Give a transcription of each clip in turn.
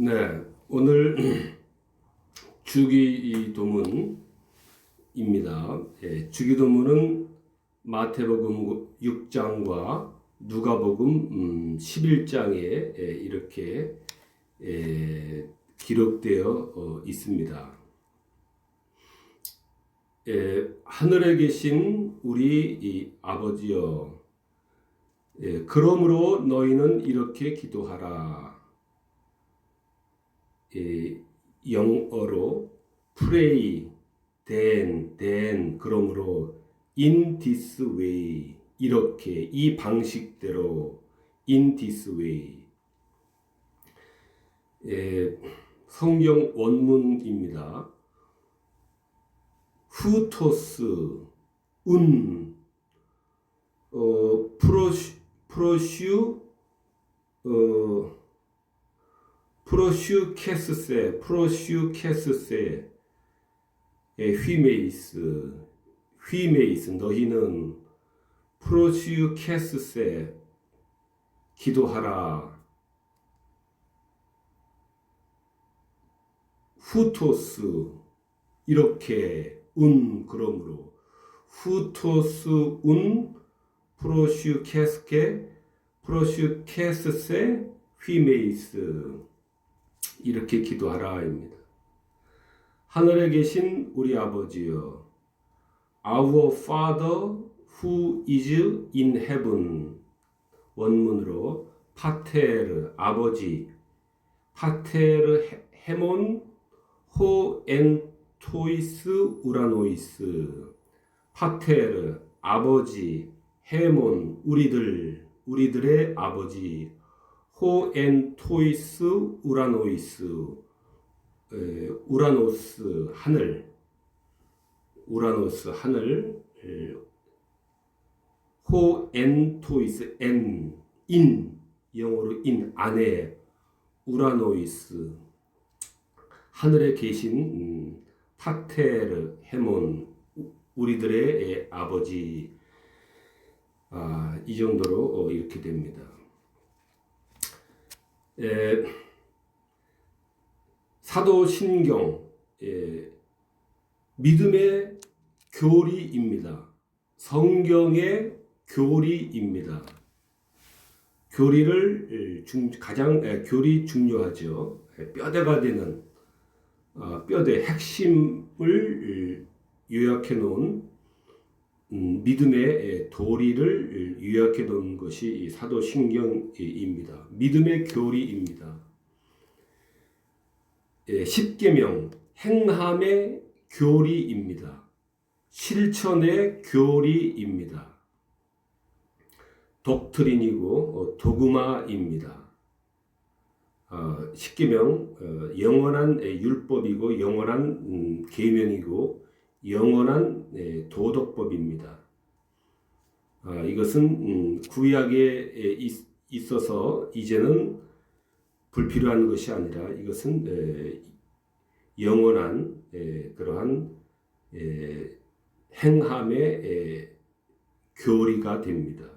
네, 오늘 주기도문입니다. 주기도문은 마태복음 6장과 누가복음 11장에 이렇게 기록되어 있습니다. 하늘에 계신 우리 아버지여, 그러므로 너희는 이렇게 기도하라. 영어로 pray, then 그러므로 in this way, 이렇게 이 방식대로 in this way. 성경 원문입니다. 후토스 프로슈케스세 휘메이스 너희는 프로슈케스세 기도하라. 후토스 이렇게 그러므로 후토스 프로슈케스세 휘메이스 이렇게 기도하라입니다. 하늘에 계신 우리 아버지여, Our Father who is in heaven. 원문으로 파테르 아버지, 파테르 헤몬 호 엔토이스 우라노이스. 파테르 아버지, 헤몬 우리들의 아버지, 호엔토이스 우라노이스 우라노스 하늘 호엔토이스 인 영어로 인 안에 우라노이스 하늘에 계신 파테르 헤몬 우리들의 아버지. 이 정도로 이렇게 됩니다. 사도신경 믿음의 교리입니다. 성경의 교리입니다. 교리를 가장 교리 중요하죠. 뼈대가 되는 뼈대 핵심을 요약해 놓은 믿음의 도리를 요약해 놓은 것이 사도신경입니다. 믿음의 교리입니다. 십계명 행함의 교리입니다. 실천의 교리입니다. 독트린이고 도그마입니다. 십계명 영원한 율법이고 영원한 계명이고 영원한 도덕법입니다. 이것은 구약에 있어서 이제는 불필요한 것이 아니라 이것은 영원한 그러한 행함의 교리가 됩니다.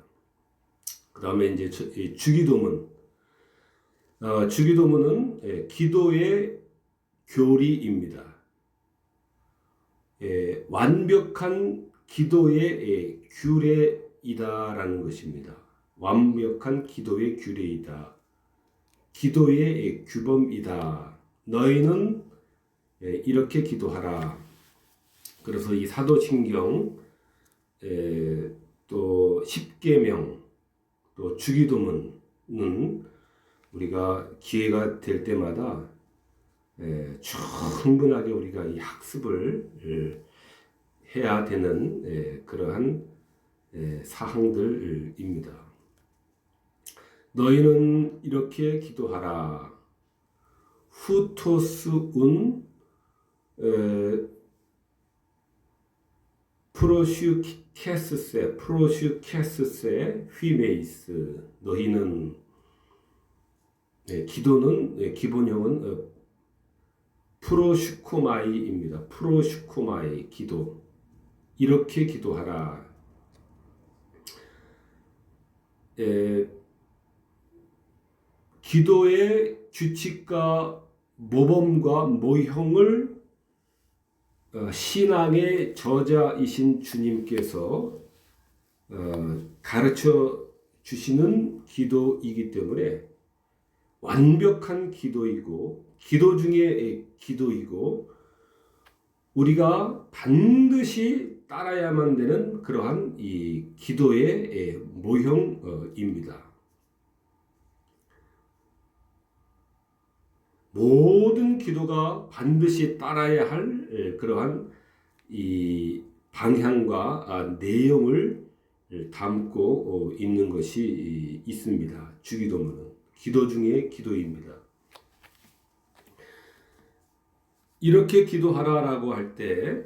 그 다음에 이제 주기도문. 주기도문은 기도의 교리입니다. 완벽한 기도의 규례이다라는 것입니다. 완벽한 기도의 규례이다. 기도의 규범이다. 너희는 이렇게 기도하라. 그래서 이 사도신경 또 십계명 또 주기도문은 우리가 기회가 될 때마다 충분하게 우리가 이 학습을 해야 되는 그러한 사항들입니다. 너희는 이렇게 기도하라. 후토스 프로슈케스세 휘메이스. 너희는 기도는 기본형은 프로슈코마이입니다. 프로슈코마이 기도. 이렇게 기도하라. 기도의 규칙과 모범과 모형을 신앙의 저자이신 주님께서 가르쳐 주시는 기도이기 때문에 완벽한 기도이고 기도 중에 기도이고 우리가 반드시 따라야만 되는 그러한 이 기도의 모형입니다. 모든 기도가 반드시 따라야 할 그러한 이 방향과 내용을 담고 있는 것이 있습니다. 주기도문은 기도 중에 기도입니다. 이렇게 기도하라라고 할 때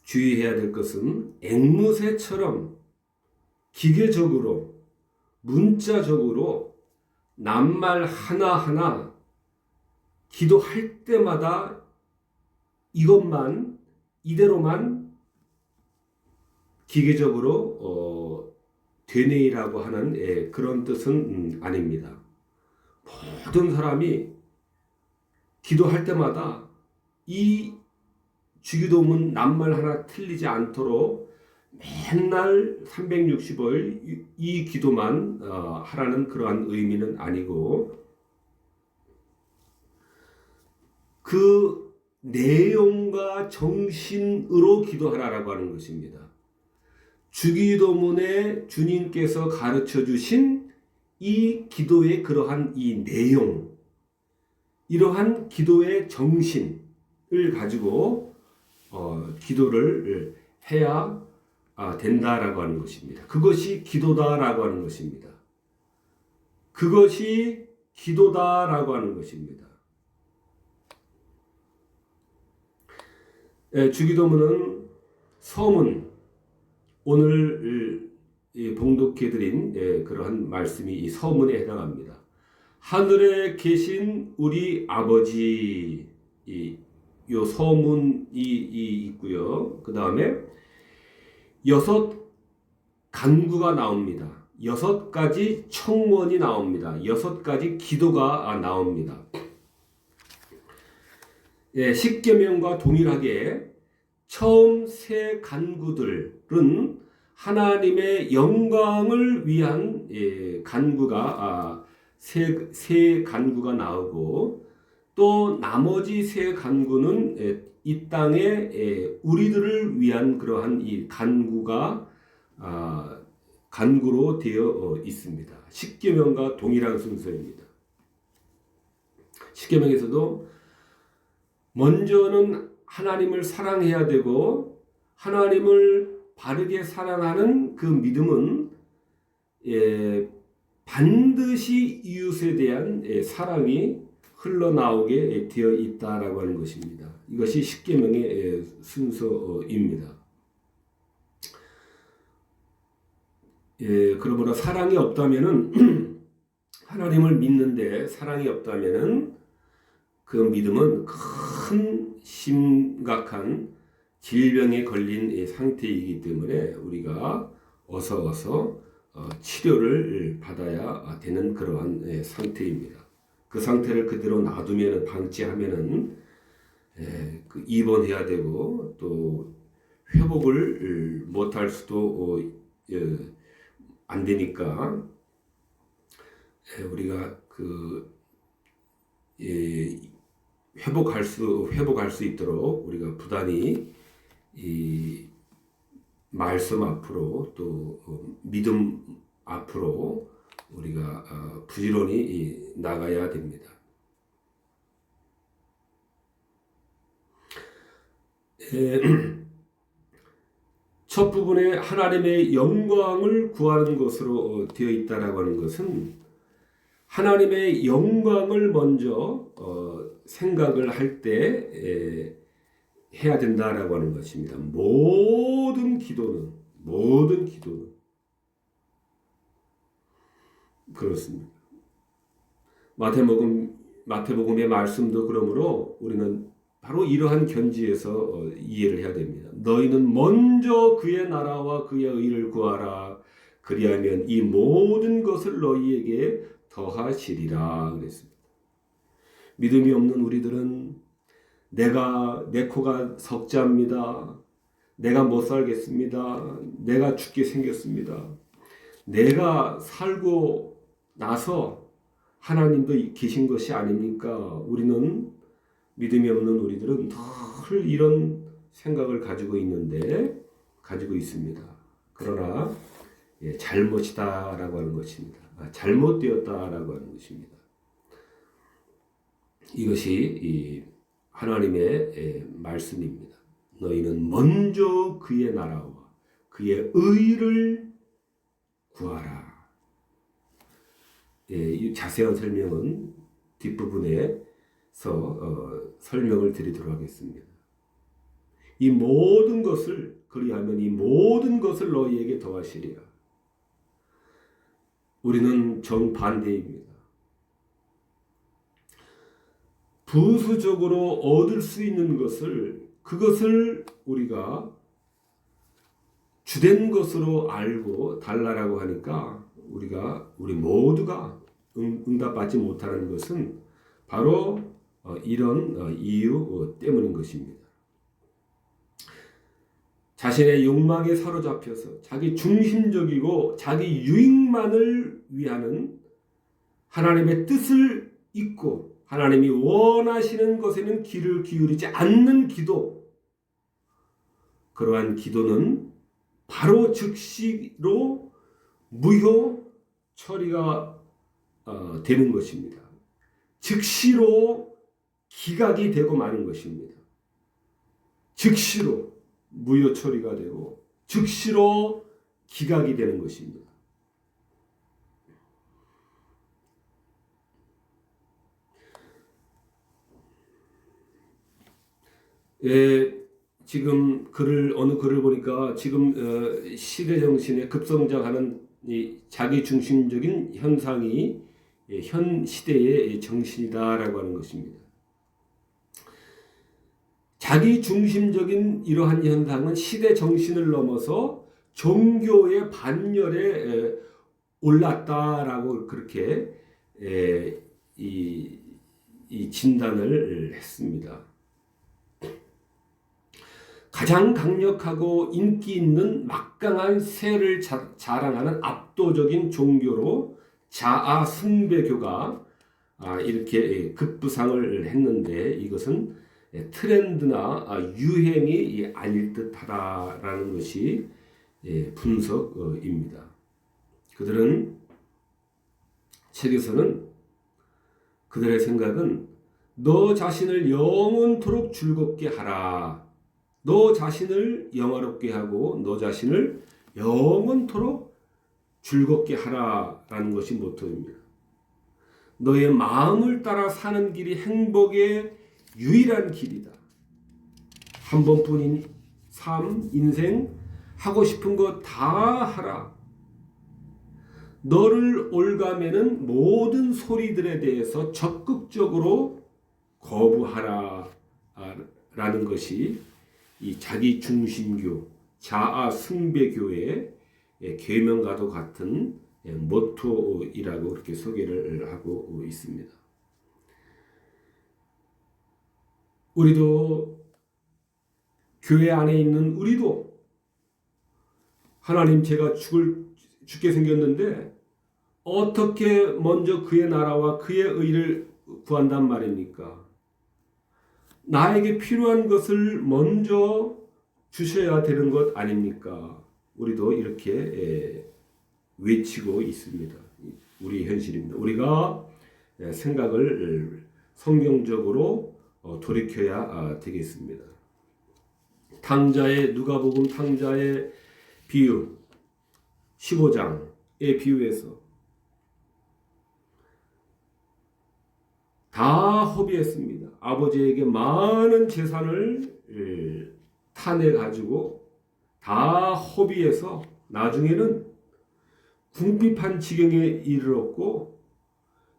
주의해야 될 것은 앵무새처럼 기계적으로 문자적으로 낱말 하나하나 기도할 때마다 이것만 이대로만 기계적으로 되뇌이라고 하는 그런 뜻은 아닙니다. 모든 사람이 기도할 때마다 이 주기도문 낱말 하나 틀리지 않도록 맨날 365일 이 기도만 하라는 그러한 의미는 아니고 그 내용과 정신으로 기도하라라고 하는 것입니다. 주기도문에 주님께서 가르쳐 주신 이 기도의 그러한 이 내용, 이러한 기도의 정신을 가지고 기도를 해야 된다라고 하는 것입니다. 그것이 기도다라고 하는 것입니다. 그것이 기도다라고 하는 것입니다. 주기도문은 서문, 오늘 봉독해드린 그러한 말씀이 이 서문에 해당합니다. 하늘에 계신 우리 아버지, 요 서문이 있고요. 그 다음에 6 간구가 나옵니다. 6가지 청원이 나옵니다. 6가지 기도가 나옵니다. 십계명과 동일하게 처음 세 간구들은 하나님의 영광을 위한 간구가 세 간구가 나오고 또 나머지 세 간구는 이 땅에 우리들을 위한 그러한 이 간구가 간구로 되어 있습니다. 십계명과 동일한 순서입니다. 십계명에서도 먼저는 하나님을 사랑해야 되고 하나님을 바르게 사랑하는 그 믿음은 반드시 이웃에 대한 사랑이 흘러나오게 되어 있다라고 하는 것입니다. 이것이 십계명의 순서입니다. 그러므로 사랑이 없다면은 하나님을 믿는데 사랑이 없다면은 그 믿음은 큰 심각한 질병에 걸린 상태이기 때문에 우리가 어서 치료를 받아야 되는 그러한 상태입니다. 그 상태를 그대로 놔두면 방치하면은 입원해야 되고 또 회복을 못할 수도 안 되니까 우리가 회복할 수 있도록 우리가 부단히 이 말씀 앞으로 또 믿음 앞으로 우리가 부지런히 나가야 됩니다. 첫 부분에 하나님의 영광을 구하는 것으로 되어 있다라고 하는 것은 하나님의 영광을 먼저 생각을 할 때 해야 된다라고 하는 것입니다. 모든 기도는 그렇습니다. 마태복음의 말씀도 그러므로 우리는 바로 이러한 견지에서 이해를 해야 됩니다. 너희는 먼저 그의 나라와 그의 의를 구하라. 그리하면 이 모든 것을 너희에게 더하시리라 그랬습니다. 믿음이 없는 우리들은 내 코가 석자입니다. 내가 못 살겠습니다. 내가 죽게 생겼습니다. 내가 살고 나서 하나님도 계신 것이 아닙니까? 우리는 믿음이 없는 우리들은 늘 이런 생각을 가지고 있습니다. 그러나 잘못이다라고 하는 것입니다. 잘못되었다라고 하는 것입니다. 이것이 하나님의 말씀입니다. 너희는 먼저 그의 나라와 그의 의를 구하라. 이 자세한 설명은 뒷부분에서 설명을 드리도록 하겠습니다. 이 모든 것을 그리하면 이 모든 것을 너희에게 더하시리라. 우리는 정반대입니다. 부수적으로 얻을 수 있는 그것을 우리가 주된 것으로 알고 달라라고 하니까 우리 모두가 응답받지 못하는 것은 바로 이런 이유 때문인 것입니다. 자신의 욕망에 사로잡혀서 자기 중심적이고 자기 유익만을 위하는 하나님의 뜻을 잊고 하나님이 원하시는 것에는 귀를 기울이지 않는 기도, 그러한 기도는 바로 즉시로 무효 처리가 되는 것입니다. 즉시로 기각이 되고 마는 것입니다. 즉시로 무효 처리가 되고 즉시로 기각이 되는 것입니다. 지금 어느 글을 보니까 지금 시대 정신에 급성장하는 이 자기 중심적인 현상이 현 시대의 정신이다라고 하는 것입니다. 자기 중심적인 이러한 현상은 시대 정신을 넘어서 종교의 반열에 올랐다라고 그렇게 이 진단을 했습니다. 가장 강력하고 인기 있는 막강한 세를 자랑하는 압도적인 종교로 자아 숭배교가 이렇게 급부상을 했는데 이것은 트렌드나 유행이 아닐 듯하다라는 것이 분석입니다. 그들은 책에서는 그들의 생각은 너 자신을 영원토록 즐겁게 하라. 너 자신을 영화롭게 하고 너 자신을 영원토록 즐겁게 하라라는 것이 모토입니다. 너의 마음을 따라 사는 길이 행복의 유일한 길이다. 한 번뿐인 삶, 인생, 하고 싶은 거 다 하라. 너를 올가매는 모든 소리들에 대해서 적극적으로 거부하라 라는 것이 이 자기 중심교, 자아 숭배교의 계명과도 같은 모토이라고 그렇게 소개를 하고 있습니다. 우리도 교회 안에 있는 우리도 하나님 제가 죽게 생겼는데 어떻게 먼저 그의 나라와 그의 의를 구한단 말입니까? 나에게 필요한 것을 먼저 주셔야 되는 것 아닙니까? 우리도 이렇게 외치고 있습니다. 우리 현실입니다. 우리가 생각을 성경적으로 돌이켜야 되겠습니다. 누가복음 탕자의 비유 15장의 비유에서 다 허비했습니다. 아버지에게 많은 재산을 타내가지고 다 허비해서 나중에는 궁핍한 지경에 이르렀고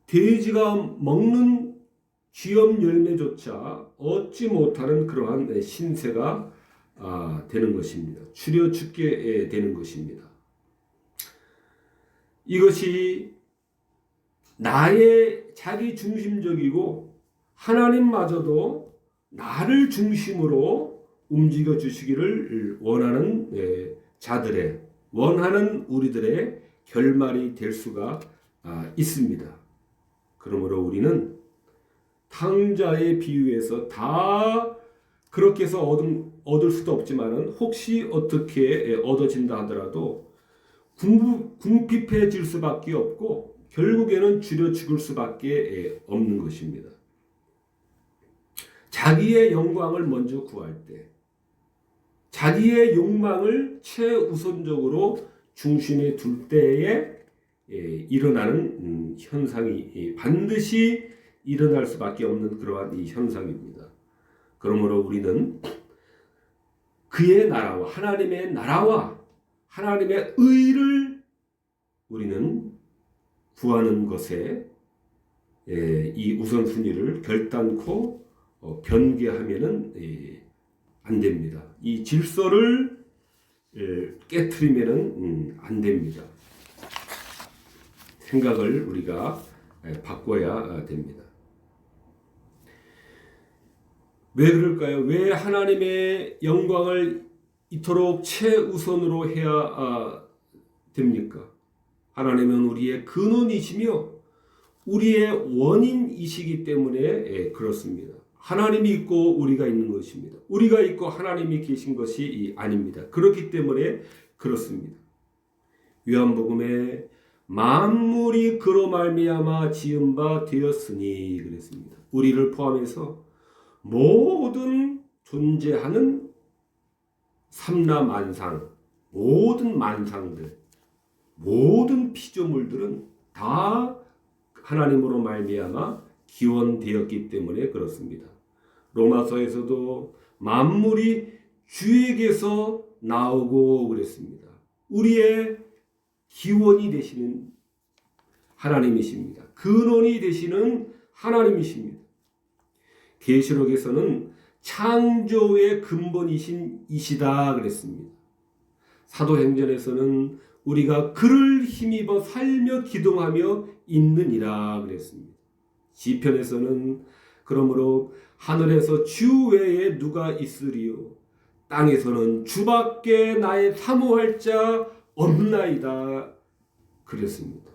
돼지가 먹는 쥐염 열매조차 얻지 못하는 그러한 신세가 되는 것입니다. 추려 죽게 되는 것입니다. 이것이 나의 자기 중심적이고 하나님마저도 나를 중심으로 움직여 주시기를 원하는 자들의, 원하는 우리들의 결말이 될 수가 있습니다. 그러므로 우리는 탕자의 비유에서 다 그렇게 해서 얻을 수도 없지만은 혹시 어떻게 얻어진다 하더라도 궁핍해질 수밖에 없고 결국에는 줄여 죽을 수밖에 없는 것입니다. 자기의 영광을 먼저 구할 때, 자기의 욕망을 최우선적으로 중심에 둘 때에 일어나는 현상이 반드시 일어날 수밖에 없는 그러한 이 현상입니다. 그러므로 우리는 그의 나라와 하나님의 나라와 하나님의 의를 우리는 구하는 것에 이 우선순위를 결단코 변개하면은 안 됩니다. 이 질서를 깨트리면은 안 됩니다. 생각을 우리가 바꿔야 됩니다. 왜 그럴까요? 왜 하나님의 영광을 이토록 최우선으로 해야 됩니까? 하나님은 우리의 근원이시며 우리의 원인이시기 때문에 그렇습니다. 하나님이 있고 우리가 있는 것입니다. 우리가 있고 하나님이 계신 것이 아닙니다. 그렇기 때문에 그렇습니다. 요한복음에 만물이 그로 말미암아 지은 바 되었으니 그랬습니다. 우리를 포함해서 모든 존재하는 삼라만상, 모든 만상들, 모든 피조물들은 다 하나님으로 말미암아 기원되었기 때문에 그렇습니다. 로마서에서도 만물이 주에게서 나오고 그랬습니다. 우리의 기원이 되시는 하나님이십니다. 근원이 되시는 하나님이십니다. 계시록에서는 창조의 근본이신 이시다 그랬습니다. 사도행전에서는 우리가 그를 힘입어 살며 기동하며 있느니라 그랬습니다. 시편에서는 그러므로 하늘에서 주 외에 누가 있으리요 땅에서는 주밖에 나의 사모할 자 없나이다 그랬습니다.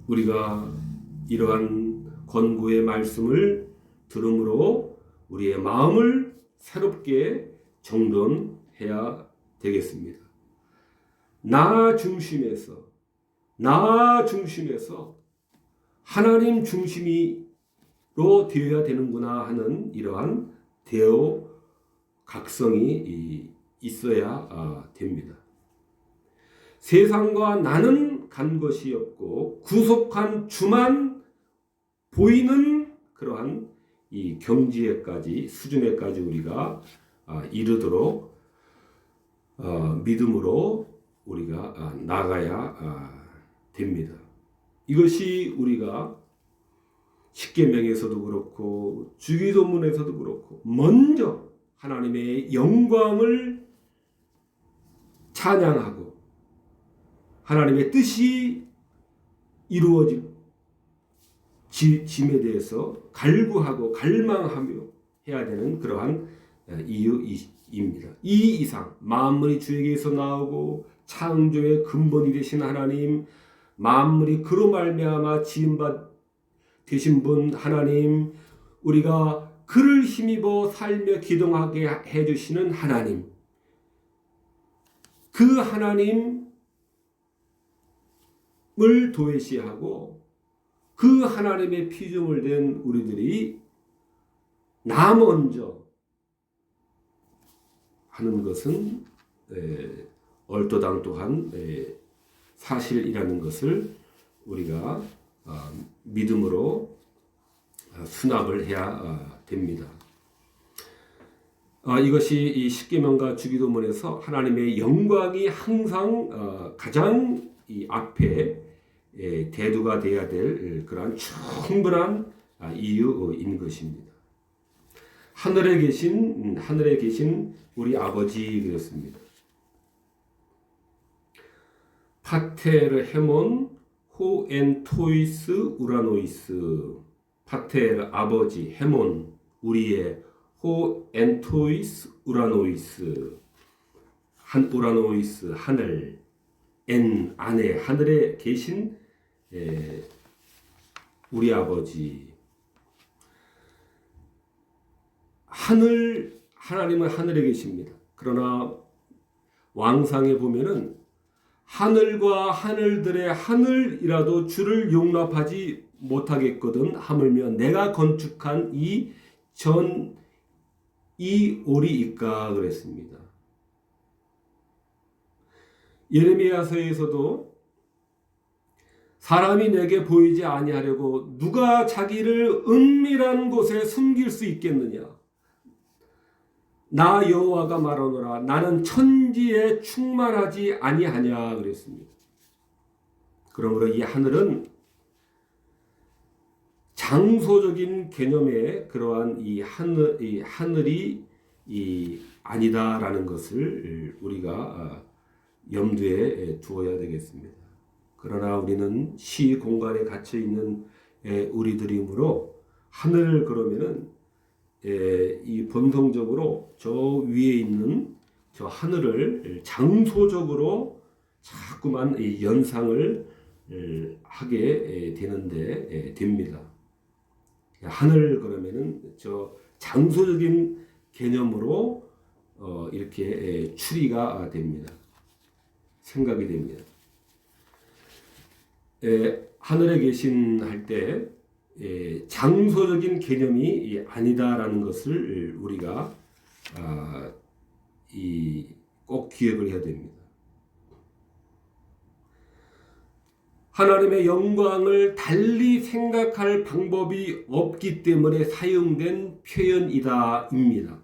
우리가 이러한 권고의 말씀을 들음으로 우리의 마음을 새롭게 정돈해야 되겠습니다. 나 중심에서 하나님 중심으로 되어야 되는구나 하는 이러한 대오 각성이 있어야 됩니다. 세상과 나는 간 것이 없고 구속한 주만 보이는 그러한 이 경지에까지 수준에까지 우리가 이르도록 믿음으로 우리가 나가야 됩니다. 이것이 우리가 십계명에서도 그렇고 주기도문에서도 그렇고 먼저 하나님의 영광을 찬양하고 하나님의 뜻이 이루어짐에 대해서 갈구하고 갈망하며 해야 되는 그러한 이유입니다. 이 이상 만물이 주에게서 나오고 창조의 근본이 되신 하나님, 만물이 그로 말미암아 지은 바 되신 분 하나님, 우리가 그를 힘입어 살며 기동하게 해주시는 하나님, 그 하나님을 도외시하고 그 하나님의 피조물 된 우리들이 나 먼저 하는 것은 얼토당토한 사실이라는 것을 우리가 믿음으로 수납을 해야 됩니다. 이것이 이 십계명과 주기도문에서 하나님의 영광이 항상 가장 이 앞에 대두가 되어야 될 그러한 충분한 이유인 것입니다. 하늘에 계신 우리 아버지 그랬습니다. 파테르 헤몬 호엔토이스 우라노이스. 파텔 아버지, 헤몬 우리의 호엔토이스 우라노이스. 한 우라노이스 하늘, 엔 안에 하늘에 계신 우리 아버지. 하나님은 하늘에 계십니다. 그러나 왕상에 보면은 하늘과 하늘들의 하늘이라도 주를 용납하지 못하겠거든 하물며 내가 건축한 이 오리이까 그랬습니다. 예레미야서에서도 사람이 내게 보이지 아니하려고 누가 자기를 은밀한 곳에 숨길 수 있겠느냐. 나 여호와가 말하노라 나는 천지에 충만하지 아니하냐 그랬습니다. 그러므로 이 하늘은 장소적인 개념의 그러한 이 하늘이 아니다라는 것을 우리가 염두에 두어야 되겠습니다. 그러나 우리는 시 공간에 갇혀 있는 우리들이므로 하늘 그러면은 이 본성적으로 저 위에 있는 저 하늘을 장소적으로 자꾸만 연상을 하게 되는데 됩니다. 하늘 그러면은 저 장소적인 개념으로 이렇게 추리가 됩니다. 생각이 됩니다. 하늘에 계신 할 때 장소적인 개념이 아니다라는 것을 우리가 꼭 기억을 해야 됩니다. 하나님의 영광을 달리 생각할 방법이 없기 때문에 사용된 표현이다입니다.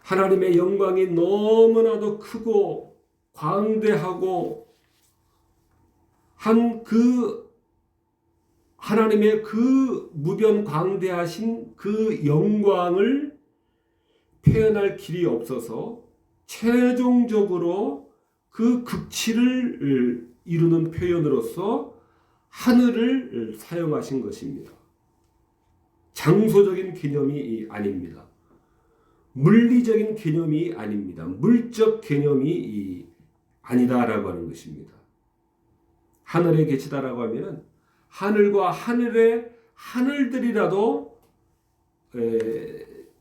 하나님의 영광이 너무나도 크고 광대하고 하나님의 그 무변 광대하신 그 영광을 표현할 길이 없어서 최종적으로 그 극치를 이루는 표현으로서 하늘을 사용하신 것입니다. 장소적인 개념이 아닙니다. 물리적인 개념이 아닙니다. 물적 개념이 아니다라고 하는 것입니다. 하늘에 계시다라고 하면은 하늘과 하늘의 하늘들이라도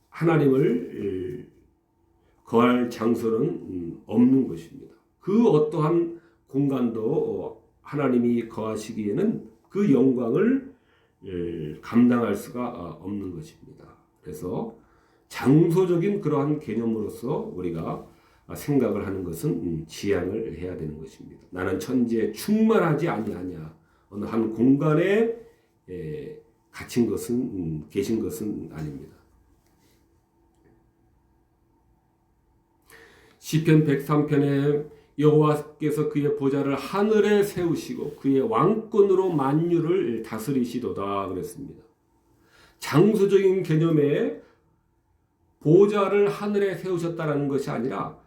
하나님을 거할 장소는 없는 것입니다. 그 어떠한 공간도 하나님이 거하시기에는 그 영광을 감당할 수가 없는 것입니다. 그래서 장소적인 그러한 개념으로서 우리가 생각을 하는 것은 지양을 해야 되는 것입니다. 나는 천지에 충만하지 아니하냐. 어느 한 공간에 갇힌 것은 계신 것은 아닙니다. 시편 103편에 여호와께서 그의 보좌를 하늘에 세우시고 그의 왕권으로 만유를 다스리시도다 그랬습니다. 장소적인 개념의 보좌를 하늘에 세우셨다는 것이 아니라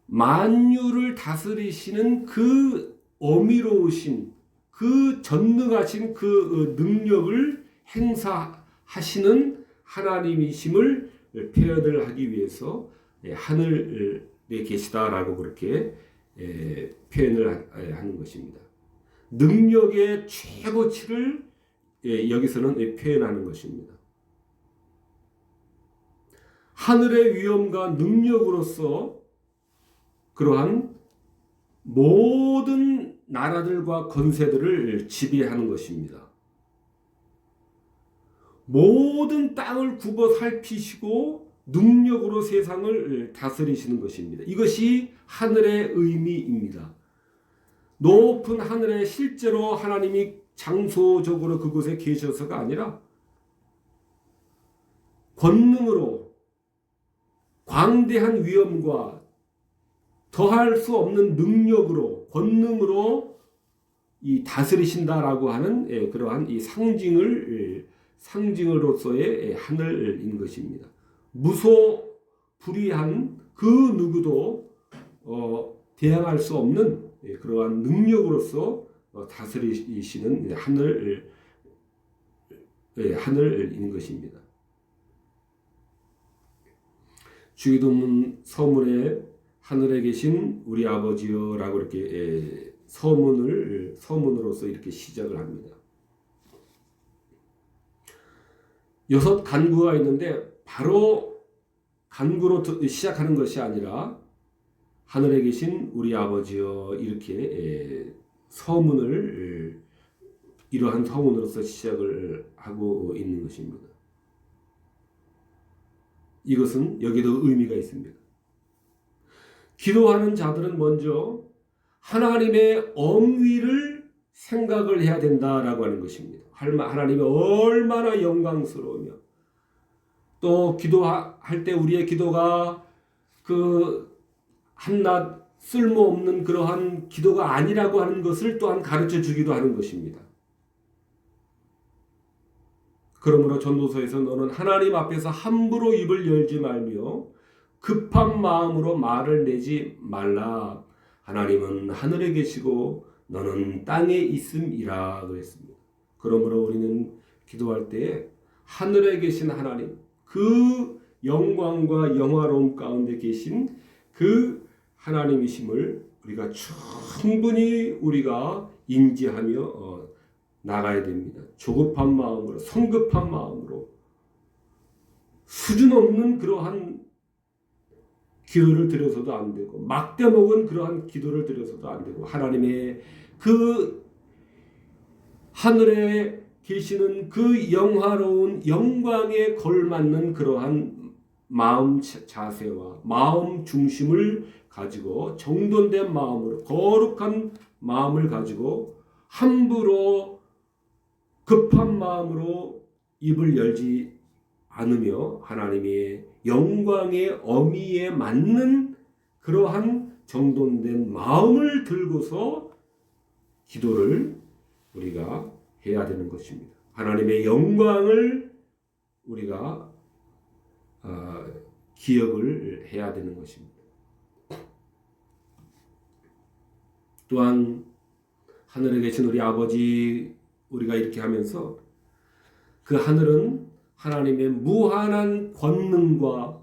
만유를 다스리시는 그 어미로우신 그 전능하신 그 능력을 행사하시는 하나님이심을 표현을 하기 위해서 하늘에 계시다라고 그렇게 표현을 하는 것입니다. 능력의 최고치를 여기서는 표현하는 것입니다. 하늘의 위엄과 능력으로서 그러한 모든 나라들과 권세들을 지배하는 것입니다. 모든 땅을 굽어 살피시고 능력으로 세상을 다스리시는 것입니다. 이것이 하늘의 의미입니다. 높은 하늘에 실제로 하나님이 장소적으로 그곳에 계셔서가 아니라 권능으로 광대한 위엄과 더할 수 없는 능력으로 권능으로 이 다스리신다라고 하는 그러한 이 상징으로서의 하늘인 것입니다. 무소불위한 그 누구도 대항할 수 없는 그러한 능력으로서 다스리시는 하늘인 것입니다. 주기도문 서문에 하늘에 계신 우리 아버지여라고 이렇게 서문으로서 이렇게 시작을 합니다. 6 간구가 있는데 바로 간구로 시작하는 것이 아니라 하늘에 계신 우리 아버지여 이렇게 이러한 서문으로서 시작을 하고 있는 것입니다. 이것은 여기도 의미가 있습니다. 기도하는 자들은 먼저 하나님의 엄위를 생각을 해야 된다라고 하는 것입니다. 하나님이 얼마나 영광스러우며 또 기도할 때 우리의 기도가 한낱 쓸모없는 그러한 기도가 아니라고 하는 것을 또한 가르쳐 주기도 하는 것입니다. 그러므로 전도서에서 너는 하나님 앞에서 함부로 입을 열지 말며 급한 마음으로 말을 내지 말라. 하나님은 하늘에 계시고 너는 땅에 있음이라 그랬습니다. 그러므로 우리는 기도할 때 하늘에 계신 하나님, 그 영광과 영화로움 가운데 계신 그 하나님이심을 우리가 충분히 우리가 인지하며 나가야 됩니다. 조급한 마음으로, 성급한 마음으로 수준 없는 그러한 기도를 드려서도 안 되고 막대먹은 그러한 기도를 드려서도 안 되고 하나님의 그 하늘에 계시는 그 영화로운 영광에 걸맞는 그러한 마음 자세와 마음 중심을 가지고 정돈된 마음으로 거룩한 마음을 가지고 함부로 급한 마음으로 입을 열지 않으며 하나님의 영광의 어미에 맞는 그러한 정돈된 마음을 들고서 기도를 우리가 해야 되는 것입니다. 하나님의 영광을 우리가 기억을 해야 되는 것입니다. 또한 하늘에 계신 우리 아버지 우리가 이렇게 하면서 그 하늘은 하나님의 무한한 권능과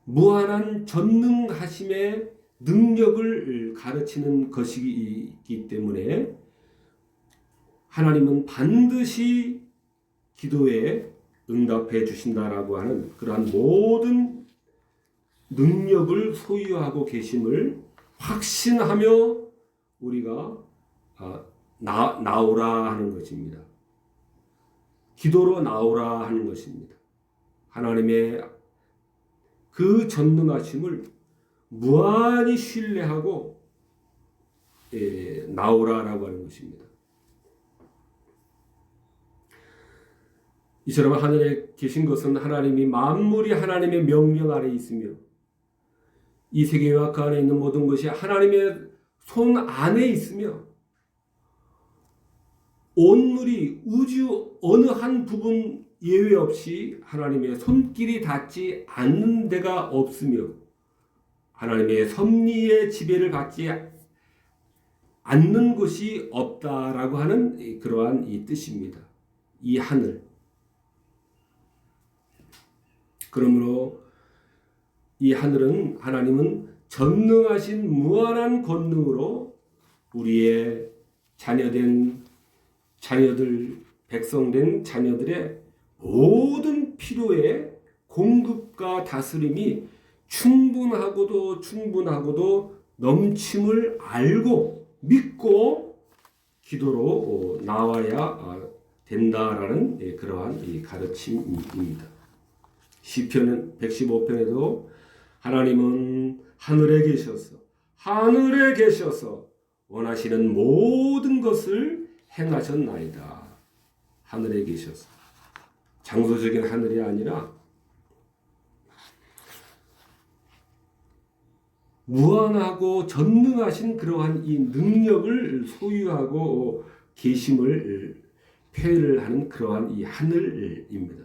무한한 전능하심의 능력을 가르치는 것이기 때문에 하나님은 반드시 기도에 응답해 주신다라고 하는 그러한 모든 능력을 소유하고 계심을 확신하며 우리가 나오라 하는 것입니다. 기도로 나오라 하는 것입니다. 하나님의 그 전능하심을 무한히 신뢰하고 나오라라고 하는 것입니다. 이처럼 하늘에 계신 것은 하나님이 만물이 하나님의 명령 아래 있으며 이 세계와 그 안에 있는 모든 것이 하나님의 손 안에 있으며 온누리 우주 어느 한 부분 예외 없이 하나님의 손길이 닿지 않는 데가 없으며 하나님의 섭리의 지배를 받지 않는 곳이 없다라고 하는 그러한 이 뜻입니다. 이 하늘. 그러므로 이 하늘은 하나님은 전능하신 무한한 권능으로 우리의 백성된 자녀들의 모든 필요의 공급과 다스림이 충분하고도 넘침을 알고 믿고 기도로 나와야 된다라는 그러한 가르침입니다. 시편 115편에도 하나님은 하늘에 계셔서 원하시는 모든 것을 행하셨나이다. 하늘에 계셔서 장소적인 하늘이 아니라 무한하고 전능하신 그러한 이 능력을 소유하고 계심을 표현을 하는 그러한 이 하늘입니다.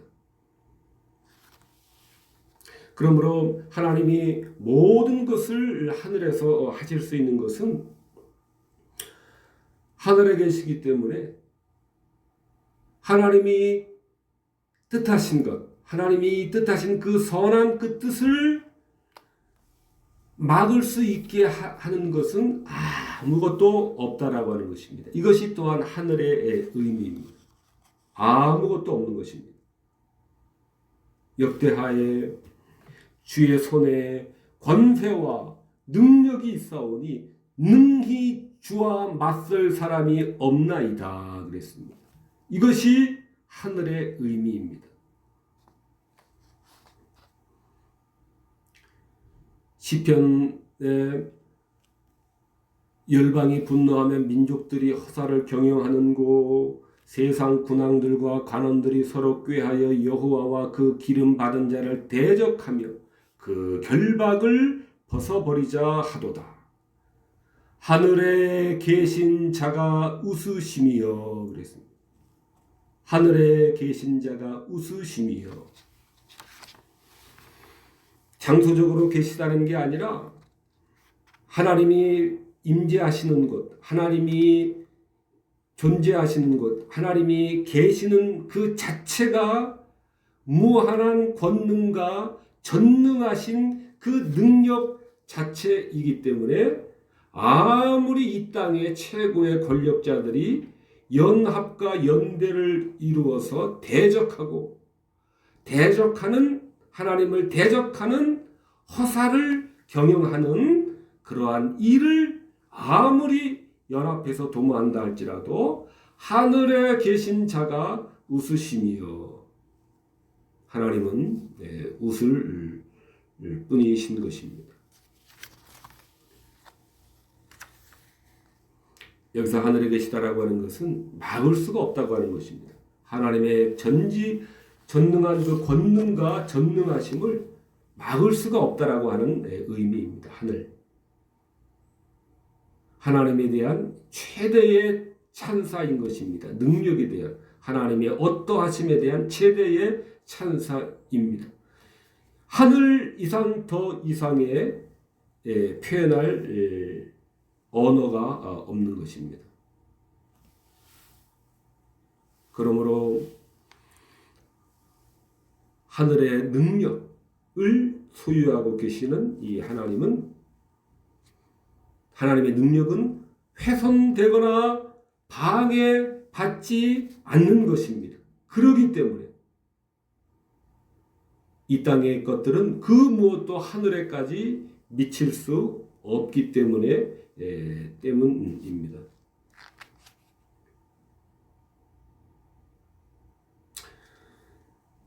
그러므로 하나님이 모든 것을 하늘에서 하실 수 있는 것은 하늘에 계시기 때문에 하나님이 뜻하신 것, 하나님이 뜻하신 그 선한 그 뜻을 막을 수 있게 하는 것은 아무것도 없다라고 하는 것입니다. 이것이 또한 하늘의 의미입니다. 아무것도 없는 것입니다. 역대하에 주의 손에 권세와 능력이 있사오니 능히 주와 맞설 사람이 없나이다 그랬습니다. 이것이 하늘의 의미입니다. 시편에 열방이 분노하면 민족들이 허사를 경영하는 곳, 세상 군왕들과 관원들이 서로 꾀하여 여호와와 그 기름 받은 자를 대적하며 그 결박을 벗어버리자 하도다. 하늘에 계신 자가 웃으심이여 그랬습니다. 하늘에 계신 자가 웃으심이여. 장소적으로 계시다는 게 아니라 하나님이 임재하시는 곳, 하나님이 존재하시는 곳, 하나님이 계시는 그 자체가 무한한 권능과 전능하신 그 능력 자체이기 때문에 아무리 이 땅의 최고의 권력자들이 연합과 연대를 이루어서 대적하는 하나님을 대적하는 허사를 경영하는 그러한 일을 아무리 연합해서 도모한다 할지라도 하늘에 계신 자가 웃으심이요. 하나님은 웃을 뿐이신 것입니다. 여기서 하늘에 계시다라고 하는 것은 막을 수가 없다고 하는 것입니다. 하나님의 전능한 그 권능과 전능하심을 막을 수가 없다라고 하는 의미입니다. 하나님에 대한 최대의 찬사인 것입니다. 능력에 대한 하나님의 어떠하심에 대한 최대의 찬사입니다. 하늘 이상 더 이상의 표현할 언어가 없는 것입니다. 그러므로 하늘의 능력을 소유하고 계시는 이 하나님은 하나님의 능력은 훼손되거나 방해받지 않는 것입니다. 그렇기 때문에 이 땅의 것들은 그 무엇도 하늘에까지 미칠 수 없기 때문입니다.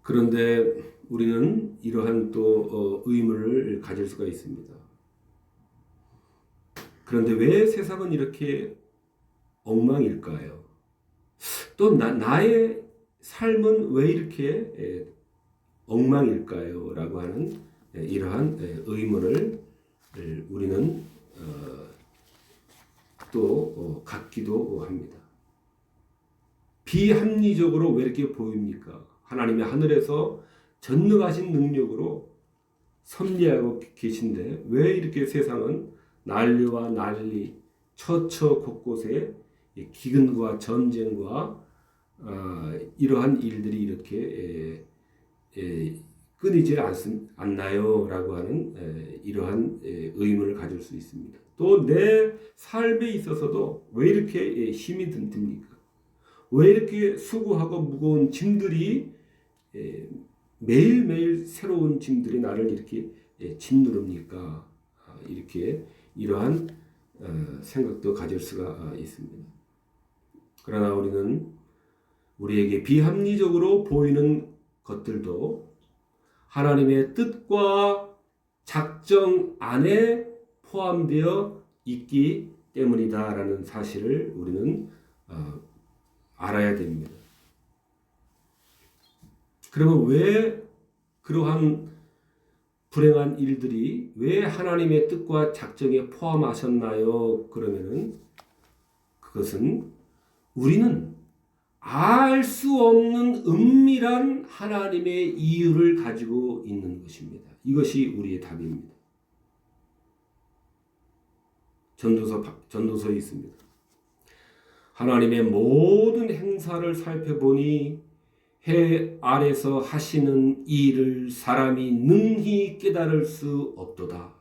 그런데 우리는 이러한 또 의문을 가질 수가 있습니다. 그런데 왜 세상은 이렇게 엉망일까요? 또 나의 삶은 왜 이렇게 엉망일까요? 라고 하는 이러한 의문을 우리는 또 갖기도 합니다. 비합리적으로 왜 이렇게 보입니까? 하나님이 하늘에서 전능하신 능력으로 섭리하고 계신데 왜 이렇게 세상은 난리와 난리, 처처 곳곳에 기근과 전쟁과 이러한 일들이 이렇게 끊이질 않나요? 라고 하는 이러한 의문을 가질 수 있습니다. 또 내 삶에 있어서도 왜 이렇게 힘이 듭니까? 왜 이렇게 수고하고 무거운 짐들이 매일매일 새로운 짐들이 나를 이렇게 짓누릅니까? 이렇게 이러한 생각도 가질 수가 있습니다. 그러나 우리는 우리에게 비합리적으로 보이는 것들도 하나님의 뜻과 작정 안에 포함되어 있기 때문이다라는 사실을 우리는 알아야 됩니다. 그러면 왜 그러한 불행한 일들이 왜 하나님의 뜻과 작정에 포함하셨나요? 그러면은 그것은 우리는 알 수 없는 은밀한 하나님의 이유를 가지고 있는 것입니다. 이것이 우리의 답입니다. 전도서에 있습니다. 하나님의 모든 행사를 살펴보니 해 아래서 하시는 일을 사람이 능히 깨달을 수 없도다.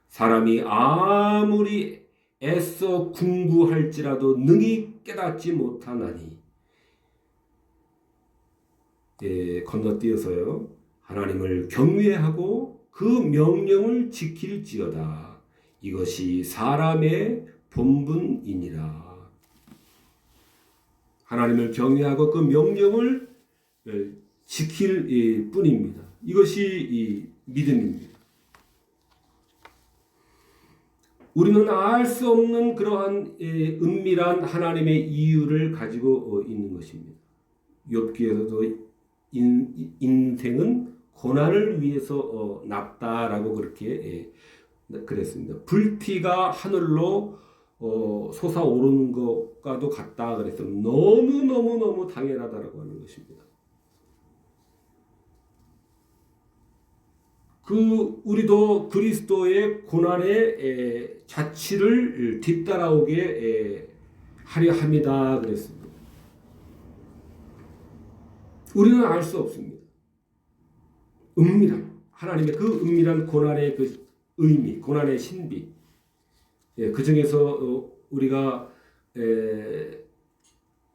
사람이 아무리 애써 궁구할지라도 능히 깨닫지 못하나니. 건너뛰어서요. 하나님을 경외하고 그 명령을 지킬지어다. 이것이 사람의 본분이니라. 하나님을 경외하고 그 명령을 지킬 뿐입니다. 이것이 믿음입니다. 우리는 알 수 없는 그러한 은밀한 하나님의 이유를 가지고 있는 것입니다. 욥기에서도 인생은 고난을 위해서 났다라고 그렇게 그랬습니다. 불티가 하늘로 솟아오르는 것과도 같다 그래서 너무 당연하다라고 하는 것입니다. 우리도 그리스도의 고난의 자취를 뒤따라오게 하려 합니다 그랬습니다. 우리는 알 수 없습니다. 은밀한 하나님의 그 은밀한 고난의 그 의미, 고난의 신비, 그 중에서 우리가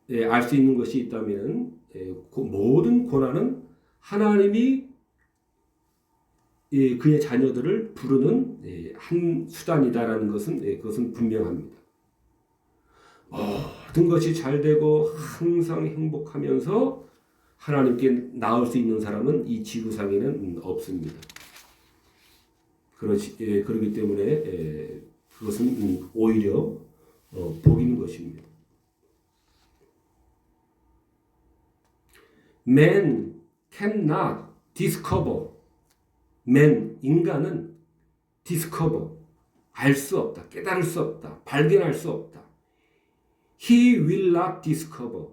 알 수 있는 것이 있다면 모든 고난은 하나님이 그의 자녀들을 부르는 한 수단이다라는 것은 그것은 분명합니다. 모든 것이 잘 되고 항상 행복하면서 하나님께 나올 수 있는 사람은 이 지구상에는 없습니다. 그렇기 때문에 그것은 오히려 복인 것입니다. Man cannot discover. Man, 인간은 discover, 알 수 없다, 깨달을 수 없다, 발견할 수 없다. He will not discover.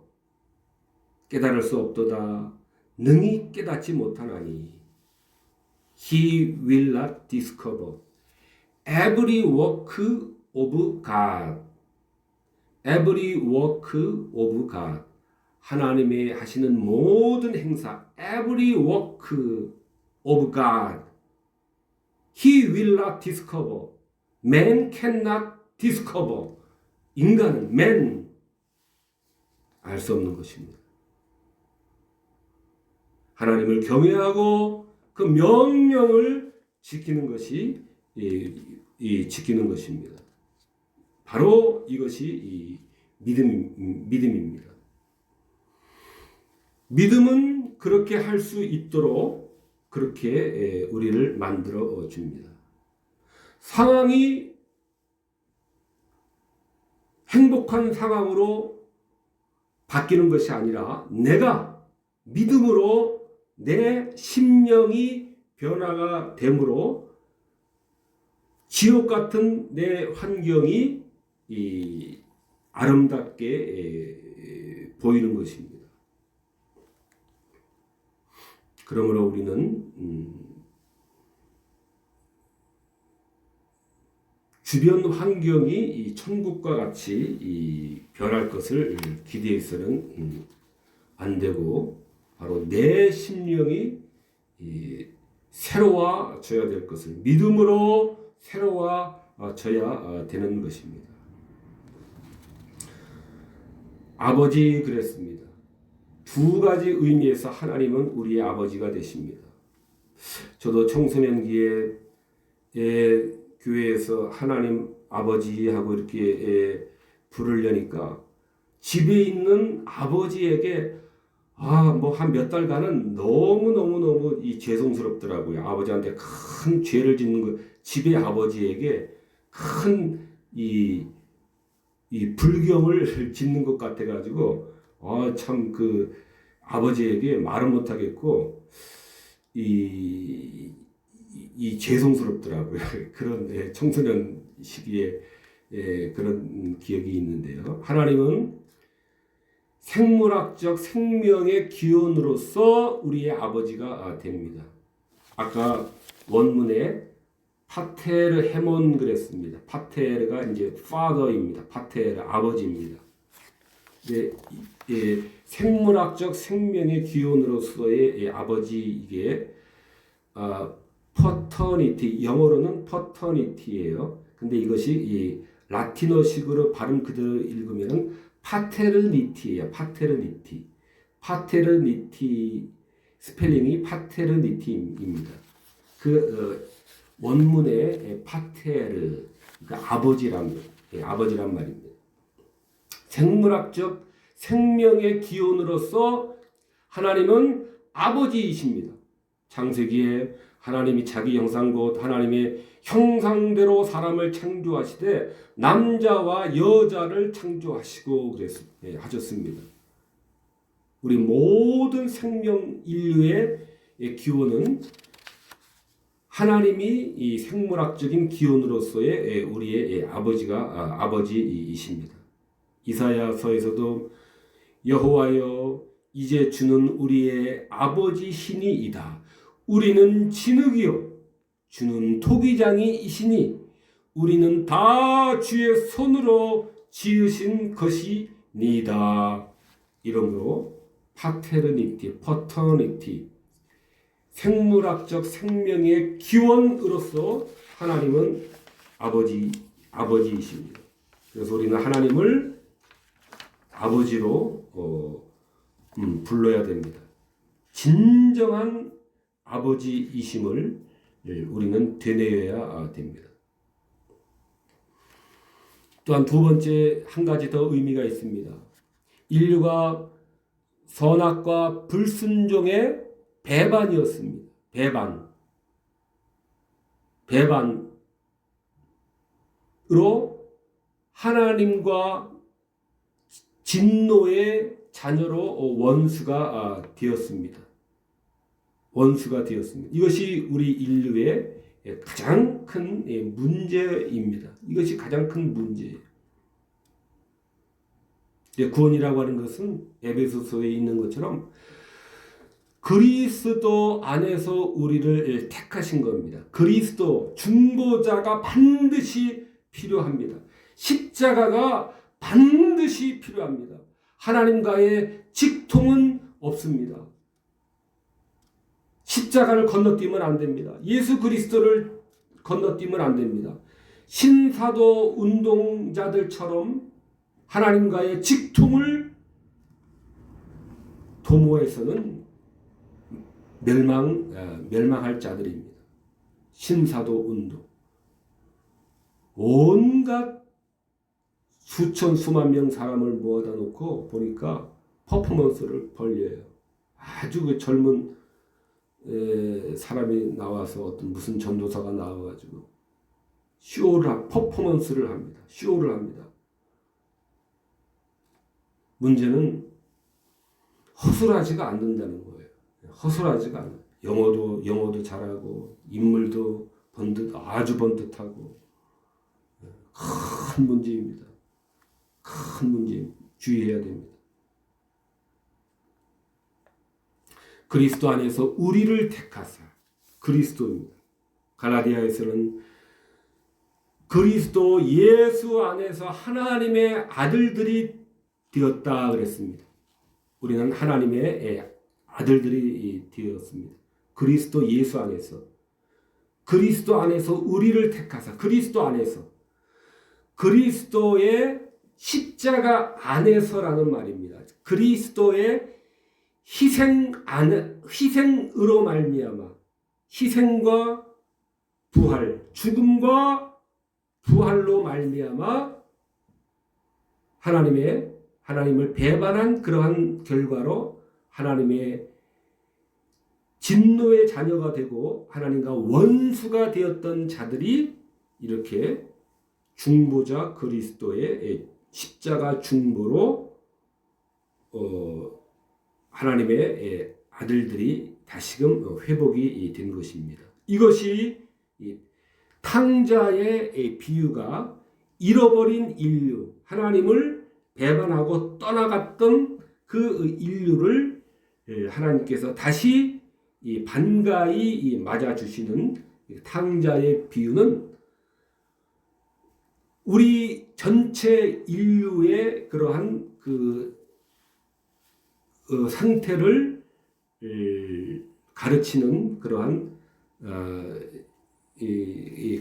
깨달을 수 없도다. 능히 깨닫지 못하나니. He will not discover. Every work of God. Every work of God. 하나님의 하시는 모든 행사. Every work of God. He will not discover. Man cannot discover. 인간은 man 알 수 없는 것입니다. 하나님을 경외하고 그 명령을 지키는 것이 지키는 것입니다. 바로 이것이 믿음입니다. 믿음은 그렇게 할 수 있도록 그렇게 우리를 만들어 줍니다. 상황이 행복한 상황으로 바뀌는 것이 아니라 내가 믿음으로 내 심령이 변화가 되므로 지옥 같은 내 환경이 아름답게 보이는 것입니다. 그러므로 우리는 주변 환경이 천국과 같이 변할 것을 기대해서는 안 되고 바로 내 심령이 새로워져야 될 것을 믿음으로 새로워져야 되는 것입니다. 아버지 그랬습니다. 두 가지 의미에서 하나님은 우리의 아버지가 되십니다. 저도 청소년기에 교회에서 하나님 아버지하고 이렇게 부르려니까 집에 있는 아버지에게 뭐 한 몇 달간은 너무 죄송스럽더라고요. 아버지한테 큰 죄를 짓는 거, 집의 아버지에게 큰 이 불경을 짓는 것 같아가지고 참 그 아버지에게 말은 못하겠고 이 죄송스럽더라고요. 그런 청소년 시기에 그런 기억이 있는데요. 하나님은 생물학적 생명의 기원으로서 우리의 아버지가 됩니다. 아까 원문에 파테르 헤몬 그랬습니다. 파테르가 이제 father입니다. 파테르 아버지입니다. 네, 생물학적 생명의 기원으로서의 아버지 이게 퍼터니티 영어로는 퍼터니티예요. 근데 이것이 이 라틴어식으로 발음 그대로 읽으면 파테르니티예요. 파테르니티 스펠링이 파테르니티입니다. 그 원문의 파테르 그러니까 아버지란 말입니다. 생물학적 생명의 기원으로서 하나님은 아버지이십니다. 창세기에 하나님이 자기 형상 곧 하나님의 형상대로 사람을 창조하시되 남자와 여자를 창조하시고 하셨습니다. 우리 모든 생명 인류의 기원은 하나님이 이 생물학적인 기원으로서의 우리의 아버지이십니다. 이사야서에서도 여호와여 이제 주는 우리의 아버지 신이이다. 우리는 진흙이요 주는 토기장이이시니 우리는 다 주의 손으로 지으신 것이니이다. 이러므로 퍼터니티 생물학적 생명의 기원으로서 하나님은 아버지이십니다. 그래서 우리는 하나님을 아버지로 불러야 됩니다. 진정한 아버지이심을 우리는 되뇌어야 됩니다. 또한 두 번째 한 가지 더 의미가 있습니다. 인류가 선악과 불순종의 배반이었습니다. 배반으로 하나님과 진노의 자녀로 원수가 되었습니다. 이것이 우리 인류의 가장 큰 문제입니다. 이것이 가장 큰 문제예요. 구원이라고 하는 것은 에베소서에 있는 것처럼 그리스도 안에서 우리를 택하신 겁니다. 그리스도 중보자가 반드시 필요합니다. 십자가가 반드시 필요합니다. 하나님과의 직통은 없습니다. 십자가를 건너뛰면 안 됩니다. 예수 그리스도를 건너뛰면 안 됩니다. 신사도 운동자들처럼 하나님과의 직통을 도모해서는 멸망할 자들입니다. 신사도 운동. 온갖 수천 수만 명 사람을 모아다 놓고 보니까 퍼포먼스를 벌려요. 아주 그 젊은 사람이 나와서 어떤 무슨 전도사가 나와가지고 퍼포먼스를 합니다. 쇼를 합니다. 문제는 허술하지가 않는다는 거예요. 허술하지가 않아요. 영어도 잘하고 인물도 아주 번듯하고 큰 문제입니다. 큰 문제 주의해야 됩니다. 그리스도 안에서 우리를 택하사 그리스도입니다. 갈라디아에서는 그리스도 예수 안에서 하나님의 아들들이 되었다 그랬습니다. 우리는 하나님의 아들들이 되었습니다. 그리스도 예수 안에서 우리를 택하사 그리스도의 십자가 안에서라는 말입니다. 그리스도의 희생으로 말미암아 희생과 부활, 죽음과 부활로 말미암아 하나님을 배반한 그러한 결과로 하나님의 진노의 자녀가 되고 하나님과 원수가 되었던 자들이 이렇게 중보자 그리스도의 십자가 중보로 하나님의 아들들이 다시금 회복이 된 것입니다. 이것이 탕자의 비유가 잃어버린 인류, 하나님을 배반하고 떠나갔던 그 인류를 하나님께서 다시 반가이 맞아주시는 탕자의 비유는 우리 전체 인류의 그러한 그 상태를 가르치는 그러한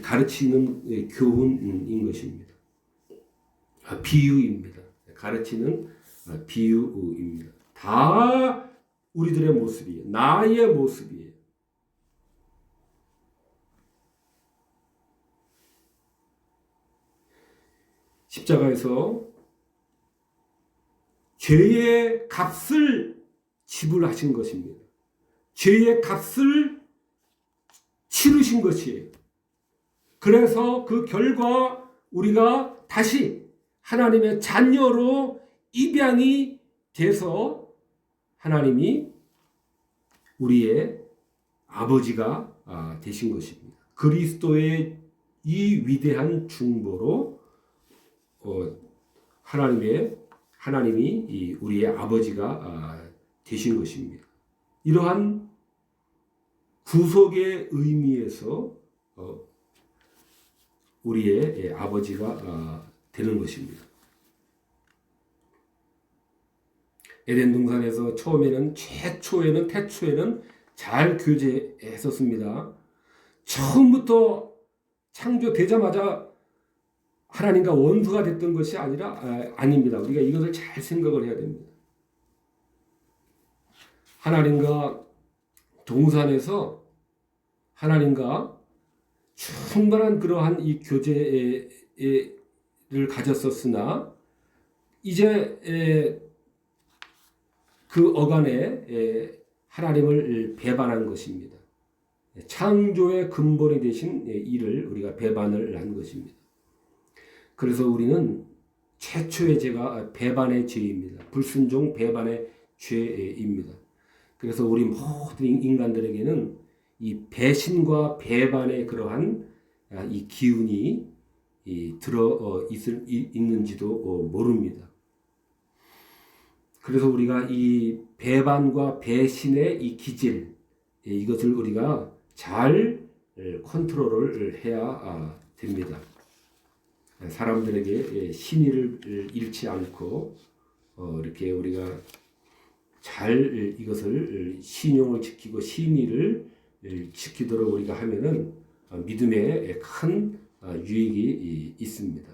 가르치는 교훈인 것입니다. 비유입니다. 가르치는 비유입니다. 다 우리들의 모습이에요. 나의 모습이에요. 십자가에서 죄의 값을 지불하신 것입니다. 죄의 값을 치르신 것이에요. 그래서 그 결과 우리가 다시 하나님의 자녀로 입양이 돼서 하나님이 우리의 아버지가 되신 것입니다. 그리스도의 이 위대한 중보로 하나님이 우리의 아버지가 되신 것입니다. 이러한 구속의 의미에서 우리의 아버지가 되는 것입니다. 에덴 동산에서 태초에는 잘 교제했었습니다. 처음부터 창조되자마자 하나님과 원수가 됐던 것이 아닙니다. 우리가 이것을 잘 생각을 해야 됩니다. 하나님과 동산에서 하나님과 충분한 그러한 이 교제를 가졌었으나 이제 그 어간에 하나님을 배반한 것입니다. 창조의 근본이 되신 이를 우리가 배반을 한 것입니다. 그래서 우리는 최초의 죄가 배반의 죄입니다. 불순종 배반의 죄입니다. 그래서 우리 모든 인간들에게는 이 배신과 배반의 그러한 이 기운이 들어 있는지도 모릅니다. 그래서 우리가 이 배반과 배신의 이 기질, 이것을 우리가 잘 컨트롤을 해야 됩니다. 사람들에게 신의를 잃지 않고 이렇게 우리가 잘 이것을 신용을 지키고 신의를 지키도록 우리가 하면은 믿음에 큰 유익이 있습니다.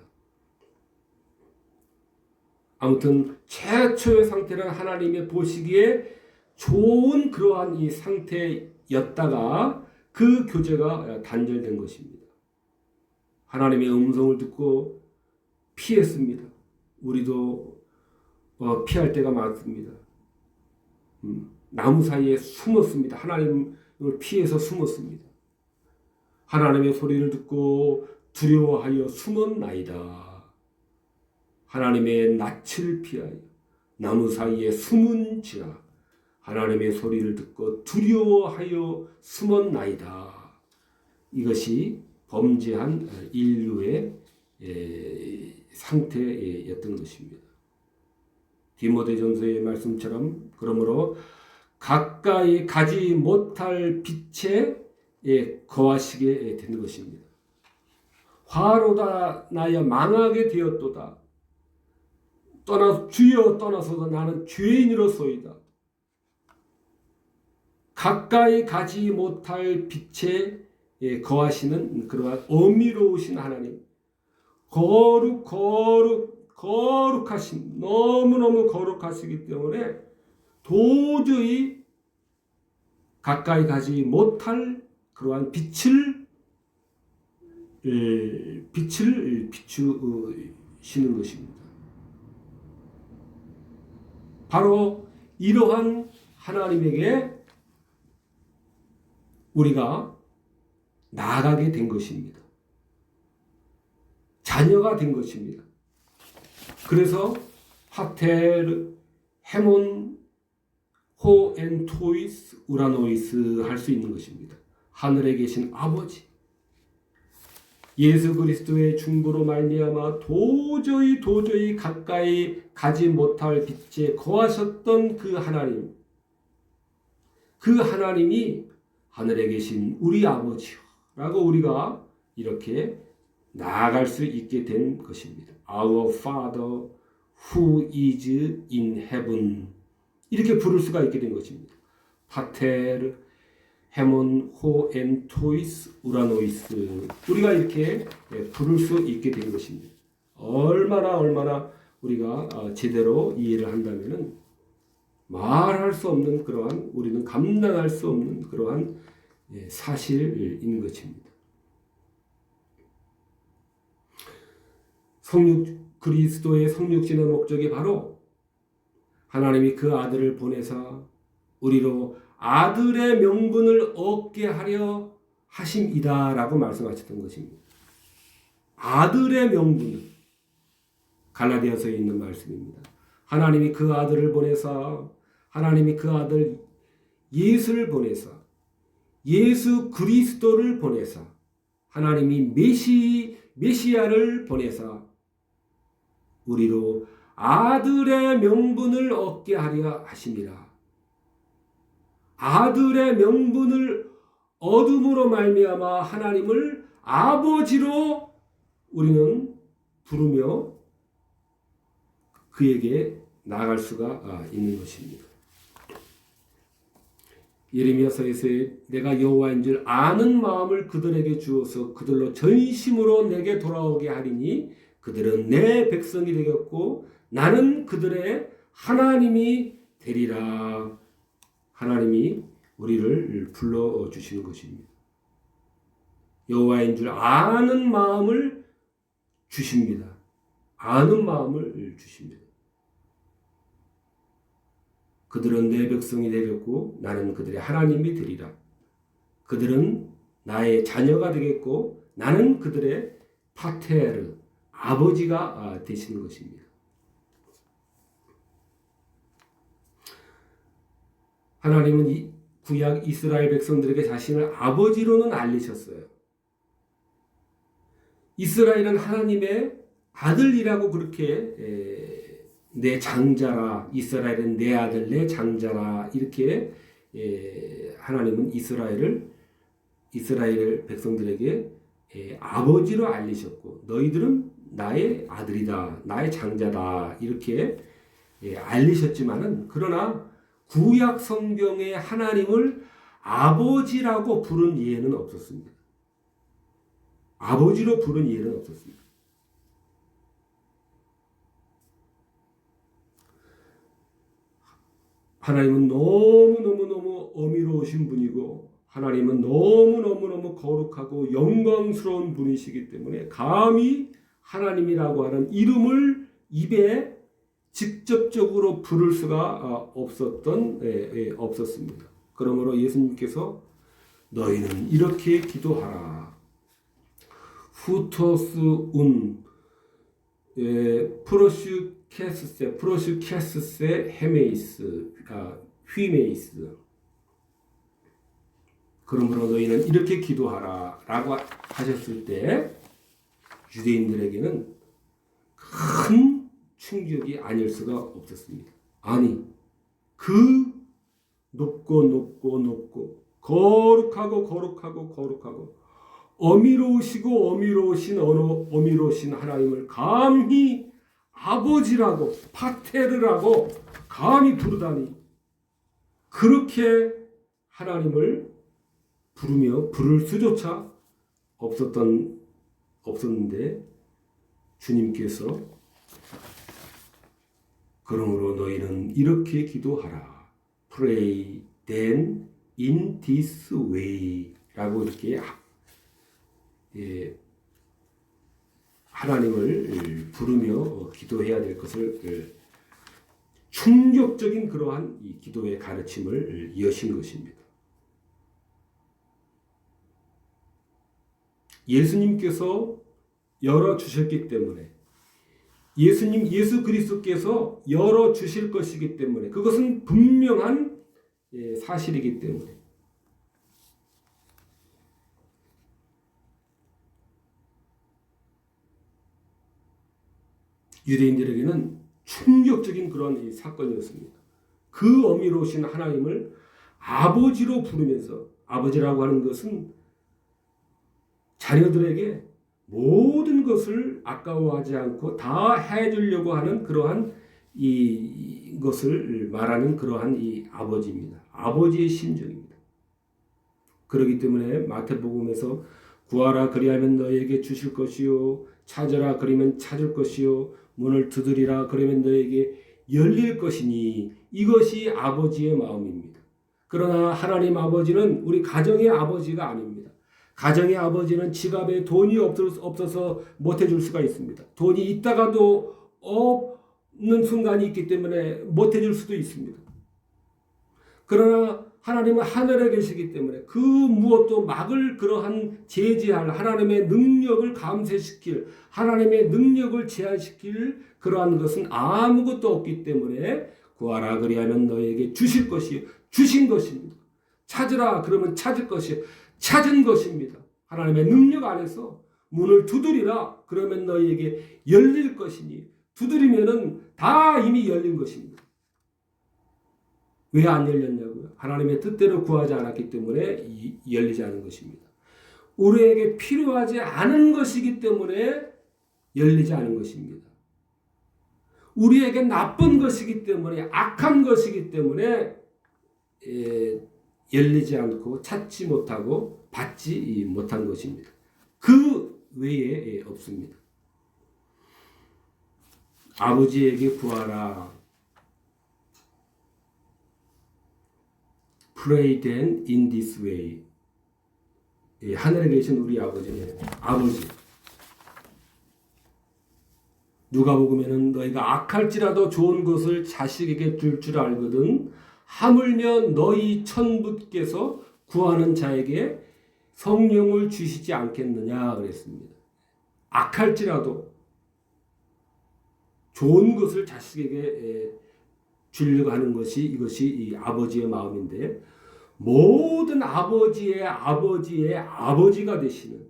아무튼 최초의 상태는 하나님의 보시기에 좋은 그러한 이 상태였다가 그 교제가 단절된 것입니다. 하나님의 음성을 듣고 피했습니다. 우리도 피할 때가 많습니다. 나무 사이에 숨었습니다. 하나님을 피해서 숨었습니다. 하나님의 소리를 듣고 두려워하여 숨었나이다. 하나님의 낯을 피하여 나무 사이에 숨은지라 하나님의 소리를 듣고 두려워하여 숨었나이다. 이것이 범죄한 인류의 상태였던 것입니다. 디모데전서의 말씀처럼 그러므로 가까이 가지 못할 빛에 거하시게 되는 것입니다. 화로다 나여 망하게 되었도다. 주여 떠나서도 나는 죄인으로소이다. 가까이 가지 못할 빛에 거하시는 그러한 어미로우신 하나님, 거룩하신, 너무너무 거룩하시기 때문에 도저히 가까이 가지 못할 그러한 빛을 비추시는 것입니다. 바로 이러한 하나님에게 우리가 나아가게 된 것입니다. 자녀가 된 것입니다. 그래서 파텔, 헤몬, 호엔토이스, 우라노이스 할 수 있는 것입니다. 하늘에 계신 아버지, 예수 그리스도의 중보로 말미암아 도저히 가까이 가지 못할 빛에 거하셨던 그 하나님, 그 하나님이 하늘에 계신 우리 아버지라고 우리가 이렇게 나아갈 수 있게 된 것입니다. Our Father who is in heaven 이렇게 부를 수가 있게 된 것입니다. 파테르, 헤몬, 호엔, 토이스, 우라노이스 우리가 이렇게 부를 수 있게 된 것입니다. 얼마나 우리가 제대로 이해를 한다면은 말할 수 없는 그러한 우리는 감당할 수 없는 그러한 사실인 것입니다. 그리스도의 성육신의 목적이 바로 하나님이 그 아들을 보내사 우리로 아들의 명분을 얻게 하려 하심이다라고 말씀하셨던 것입니다. 아들의 명분을 갈라디아서에 있는 말씀입니다. 하나님이 그 아들을 보내사 하나님이 그 아들 예수를 보내사 예수 그리스도를 보내사 하나님이 메시아를 보내사 우리로 아들의 명분을 얻게 하려 하심이라. 아들의 명분을 얻음으로 말미암아 하나님을 아버지로 우리는 부르며 그에게 나아갈 수가 있는 것입니다. 예레미야서에서 내가 여호와인 줄 아는 마음을 그들에게 주어서 그들로 전심으로 내게 돌아오게 하리니 그들은 내 백성이 되겠고 나는 그들의 하나님이 되리라. 하나님이 우리를 불러주시는 것입니다. 여호와인 줄 아는 마음을 주십니다. 아는 마음을 주십니다. 그들은 내 백성이 되겠고 나는 그들의 하나님이 되리라. 그들은 나의 자녀가 되겠고 나는 그들의 파테르, 아버지가 되시는 것입니다. 하나님은 이 구약 이스라엘 백성들에게 자신을 아버지로는 알리셨어요. 이스라엘은 하나님의 아들이라고 그렇게 내 장자라, 이스라엘은 내 아들, 내 장자라 이렇게 하나님은 이스라엘 백성들에게 아버지로 알리셨고 너희들은 나의 아들이다, 나의 장자다 이렇게 알리셨지만은 그러나 구약 성경에 하나님을 아버지라고 부른 예는 없었습니다. 아버지로 부른 예는 없었습니다. 하나님은 너무너무 어미로우신 분이고 하나님은 너무너무 거룩하고 영광스러운 분이시기 때문에 감히 하나님이라고 하는 이름을 입에 직접적으로 부를 수가 없었습니다. 그러므로 예수님께서 너희는 이렇게 기도하라. 후토스 프로슈케스세 헤메이스 휘메이스. 그러므로 너희는 이렇게 기도하라 라고 하셨을 때 유대인들에게는 큰 충격이 아닐 수가 없었습니다. 아니 그 높고 거룩하고 어미로우신 하나님을 감히 아버지라고 파테르라고 감히 부르다니 그렇게 하나님을 부를 수조차 없었는데 주님께서 그러므로 너희는 이렇게 기도하라. Pray then in this way 라고 이렇게 하나님을 부르며 기도해야 될 것을 충격적인 그러한 이 기도의 가르침을 여신 것입니다. 예수님께서 열어주셨기 때문에 예수 그리스도께서 열어주실 것이기 때문에 그것은 분명한 사실이기 때문에 유대인들에게는 충격적인 그런 사건이었습니다. 그 어미로우신 하나님을 아버지로 부르면서 아버지라고 하는 것은 자녀들에게 모든 것을 아까워하지 않고 다 해주려고 하는 그러한 이것을 말하는 그러한 이 아버지입니다. 아버지의 심정입니다. 그렇기 때문에 마태복음에서 구하라 그리하면 너에게 주실 것이요 찾으라 그리면 찾을 것이요 문을 두드리라 그러면 너에게 열릴 것이니 이것이 아버지의 마음입니다. 그러나 하나님 아버지는 우리 가정의 아버지가 아닙니다. 가정의 아버지는 지갑에 돈이 없어서 못 해줄 수가 있습니다. 돈이 있다가도 없는 순간이 있기 때문에 못 해줄 수도 있습니다. 그러나 하나님은 하늘에 계시기 때문에 그 무엇도 막을 그러한 제지할 하나님의 능력을 감쇄시킬 하나님의 능력을 제한시킬 그러한 것은 아무것도 없기 때문에 구하라 그리하면 너에게 주실 것이 주신 것입니다. 찾으라 그러면 찾을 것이 찾은 것입니다. 하나님의 능력 안에서 문을 두드리라 그러면 너에게 열릴 것이니 두드리면은 다 이미 열린 것입니다. 왜 안 열렸냐고요? 하나님의 뜻대로 구하지 않았기 때문에 열리지 않은 것입니다. 우리에게 필요하지 않은 것이기 때문에 열리지 않은 것입니다. 우리에게 나쁜 것이기 때문에 악한 것이기 때문에 열리지 않고 찾지 못하고 받지 못한 것입니다. 그 외에 없습니다. 아버지에게 구하라. Pray then in this way. 하늘에 계신 우리 아버지는 아버지. 누가복음에는 너희가 악할지라도 좋은 것을 자식에게 줄 줄 알거든 하물며 너희 천부께서 구하는 자에게 성령을 주시지 않겠느냐 그랬습니다. 악할지라도 좋은 것을 자식에게 주려고 하는 것이 이것이 이 아버지의 마음인데 모든 아버지의 아버지가 되시는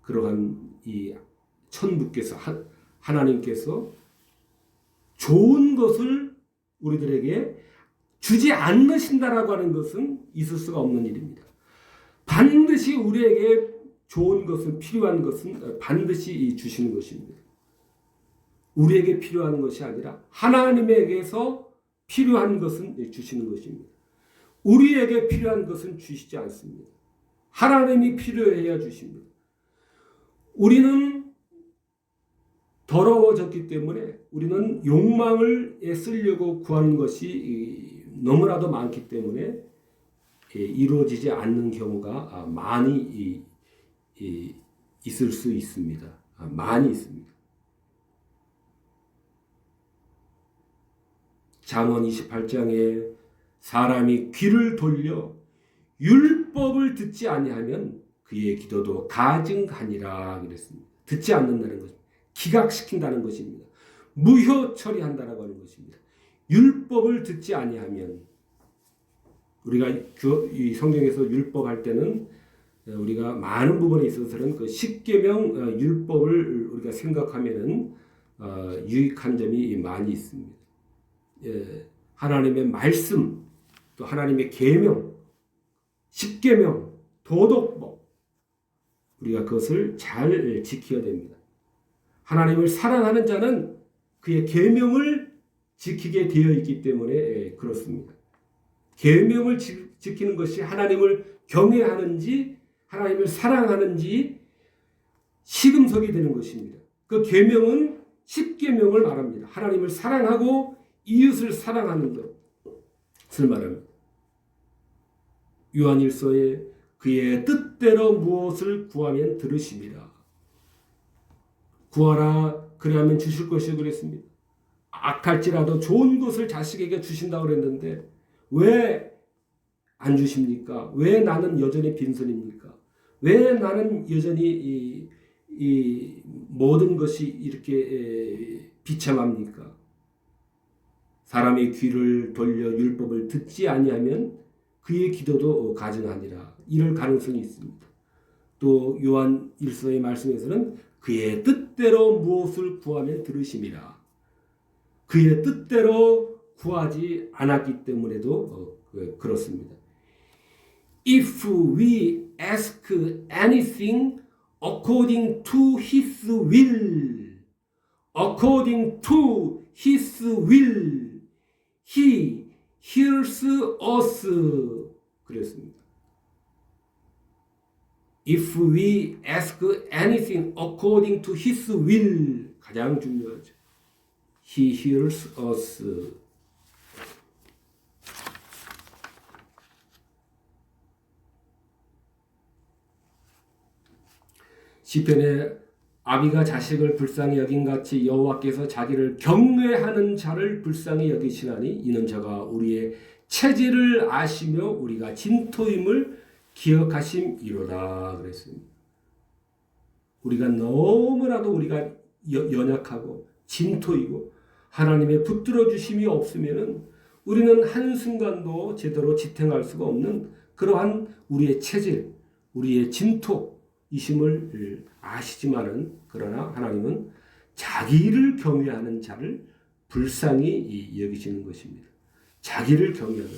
그러한 이 천부께서 하나님께서 좋은 것을 우리들에게 주지 않으신다라고 하는 것은 있을 수가 없는 일입니다. 반드시 우리에게 좋은 것은 필요한 것은 반드시 주시는 것입니다. 우리에게 필요한 것이 아니라 하나님에게서 필요한 것은 주시는 것입니다. 우리에게 필요한 것은 주시지 않습니다. 하나님이 필요해야 주십니다. 우리는 더러워졌기 때문에 우리는 욕망을 쓰려고 구하는 것이 너무나도 많기 때문에 이루어지지 않는 경우가 많이 있을 수 있습니다. 많이 있습니다. 잠언 28장에 사람이 귀를 돌려 율법을 듣지 아니하면 그의 기도도 가증하니라 그랬습니다. 듣지 않는다는 것입니다. 기각시킨다는 것입니다. 무효 처리한다라고 하는 것입니다. 율법을 듣지 아니하면 우리가 이 성경에서 율법 할 때는 우리가 많은 부분에 있어서는 그 십계명 율법을 우리가 생각하면은 유익한 점이 많이 있습니다. 하나님의 말씀 또 하나님의 계명, 십계명, 도덕법 우리가 그것을 잘 지켜야 됩니다. 하나님을 사랑하는 자는 그의 계명을 지키게 되어 있기 때문에 그렇습니다. 계명을 지키는 것이 하나님을 경외하는지 하나님을 사랑하는지 시금석이 되는 것입니다. 그 계명은 십계명을 말합니다. 하나님을 사랑하고 이웃을 사랑하는 것을 말합니다. 요한일서에 그의 뜻대로 무엇을 구하면 들으심이라. 구하라 그리하면 주실 것이라고 그랬습니다. 악할지라도 좋은 것을 자식에게 주신다고 그랬는데 왜 안 주십니까? 왜 나는 여전히 빈손입니까? 왜 나는 여전히 이 모든 것이 이렇게 비참합니까? 사람의 귀를 돌려 율법을 듣지 아니하면 그의 기도도 가증하니라. 이럴 가능성이 있습니다. 또 요한 1서의 말씀에서는 그의 뜻대로 무엇을 구하면 들으심이라. 그의 뜻대로 구하지 않았기 때문에도 그렇습니다. If we ask anything according to his will. according to his will. he hears us. 그랬습니다. If we ask anything according to his will. 가장 중요하죠. He hears us. 시편에 아비가 자식을 불쌍히 여긴 같이 여호와께서 자기를 경외하는 자를 불쌍히 여기시나니 이는 저가 우리의 체질을 아시며 우리가 진토임을 기억하심이로다 그랬습니다. 우리가 너무나도 우리가 연약하고 진토이고 하나님의 붙들어 주심이 없으면은 우리는 한순간도 제대로 지탱할 수가 없는 그러한 우리의 체질, 우리의 진토이심을 아시지만은 그러나 하나님은 자기를 경외하는 자를 불쌍히 여기시는 것입니다. 자기를 경외하는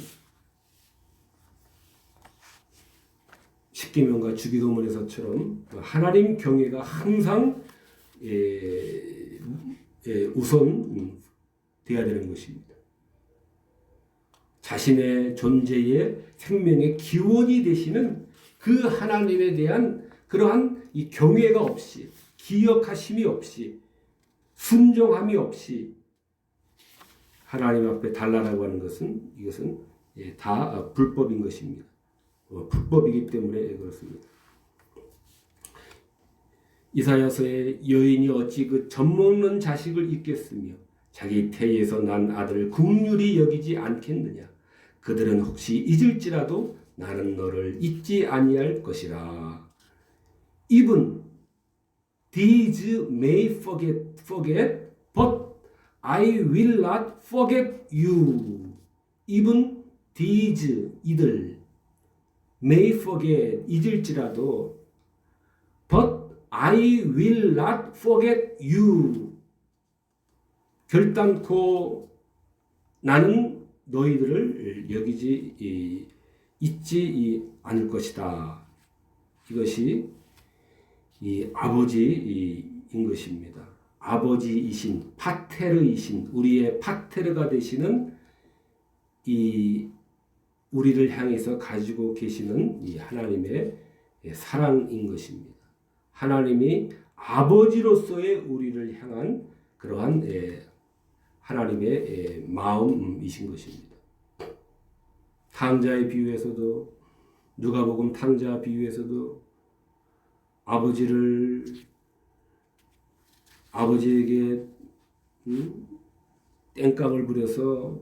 십계명과 주기도문에서처럼 하나님 경외가 항상 우선 되어야 되는 것입니다. 자신의 존재의 생명의 기원이 되시는 그 하나님에 대한 그러한 이 경외가 없이 기억하심이 없이 순종함이 없이 하나님 앞에 달라라고 하는 것은 이것은 다 불법인 것입니다. 불법이기 때문에 그렇습니다. 이사야서에 여인이 어찌 그 젖먹는 자식을 잊겠으며 자기 태에서 난 아들을 긍휼히 여기지 않겠느냐. 그들은 혹시 잊을지라도 나는 너를 잊지 아니할 것이라. Even these may forget, but I will not forget you. Even these 이들 may forget 잊을지라도 but I will not forget you. 결단코 나는 너희들을 잊지 않을 것이다. 이것이 이 아버지인 것입니다. 아버지이신 파테르이신 우리의 파테르가 되시는 이 우리를 향해서 가지고 계시는 이 하나님의 사랑인 것입니다. 하나님이 아버지로서의 우리를 향한 그러한 하나님의 마음이신 것입니다. 탕자의 비유에서도 누가복음 탕자 비유에서도 아버지에게 땡깡을 부려서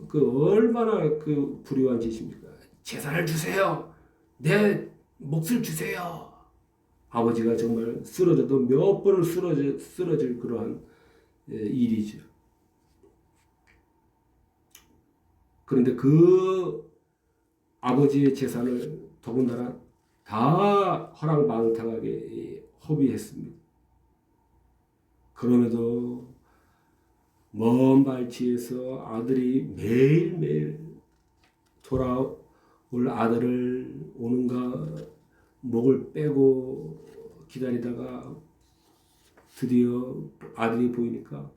그 얼마나 그 불효한 짓입니까? 재산을 주세요. 내 몫을 주세요. 아버지가 정말 쓰러져도 몇 번을 쓰러질 그러한 일이죠. 그런데 그 아버지의 재산을 더군다나 다 허랑방탕하게 허비했습니다. 그럼에도 먼 발치에서 아들이 매일매일 돌아올 아들을 오는가 목을 빼고 기다리다가 드디어 아들이 보이니까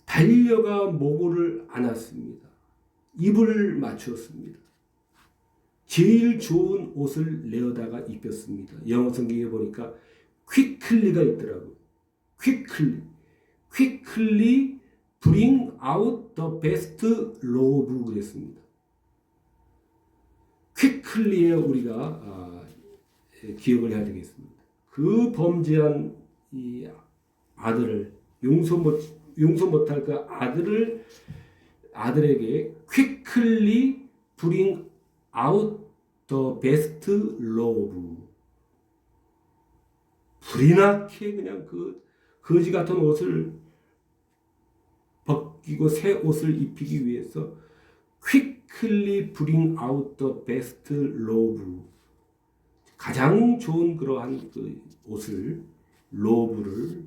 달려가 목을 안았습니다. 입을 맞추었습니다. 제일 좋은 옷을 내어다가 입혔습니다. 영어 성경에 보니까 quickly가 있더라고요. quickly bring out the best robe 그랬습니다. quickly에 우리가 기억을 해야 되겠습니다. 그 범죄한 이 아들을 용서 못할 그 아들에게 quickly bring out the best robe. 불이 나게 그냥 그 거지 같은 옷을 벗기고 새 옷을 입히기 위해서 quickly bring out the best robe. 가장 좋은 그러한 그 옷을 로브를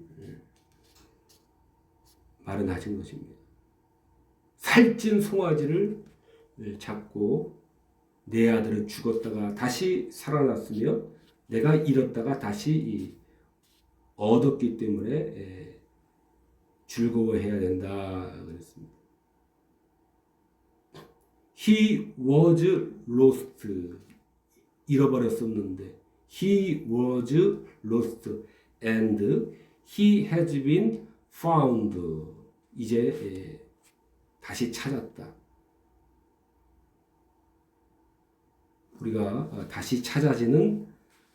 마련하신 것입니다. 살찐 송아지를 잡고 내 아들은 죽었다가 다시 살아났으며 내가 잃었다가 다시 얻었기 때문에 즐거워해야 된다 그랬습니다. He was lost. 잃어버렸었는데 He was lost and he has been found. 이제 다시 찾았다. 우리가 다시 찾아지는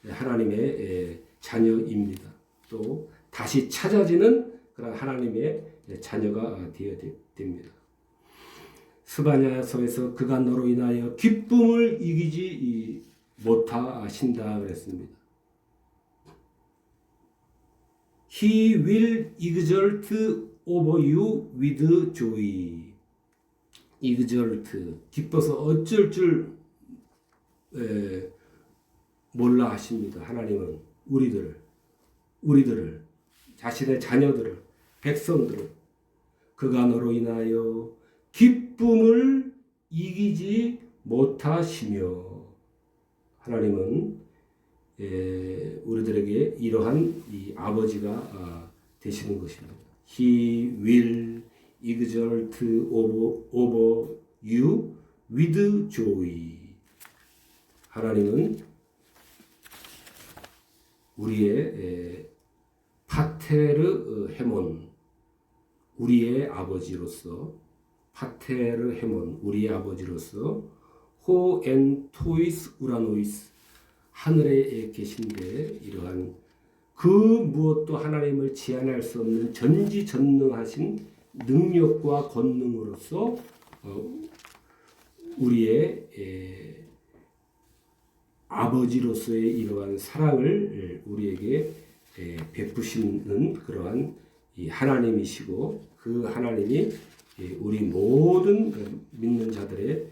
하나님의 자녀입니다. 또 다시 찾아지는 그런 하나님의 자녀가 되어야 됩니다. 스바냐서에서 그가 너로 인하여 기쁨을 이기지 못하신다 그랬습니다. He will exult over you with joy. exult, 기뻐서 어쩔 줄 몰라 하십니다. 하나님은 우리들을 자신의 자녀들을 백성들을 그가 너로 인하여 기쁨을 이기지 못하시며 하나님은 우리들에게 이러한 이 아버지가 되시는 것입니다. He will exult over you with joy. 하나님은 우리의 파테르 헤몬, 우리의 아버지로서 파테르 헤몬, 우리의 아버지로서 호엔 토이스 우라노이스, 하늘에 계신데 이러한 그 무엇도 하나님을 제한할 수 없는 전지전능하신 능력과 권능으로서 우리의 아버지로서의 이러한 사랑을 우리에게 베푸시는 그러한 이 하나님이시고 그 하나님이 우리 모든 믿는 자들의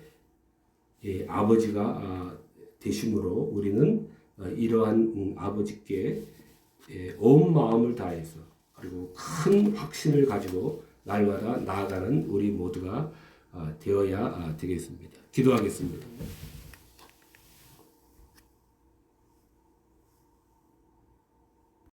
아버지가 되심으로 우리는 이러한 아버지께 온 마음을 다해서 그리고 큰 확신을 가지고 날마다 나아가는 우리 모두가 되어야 되겠습니다. 기도하겠습니다.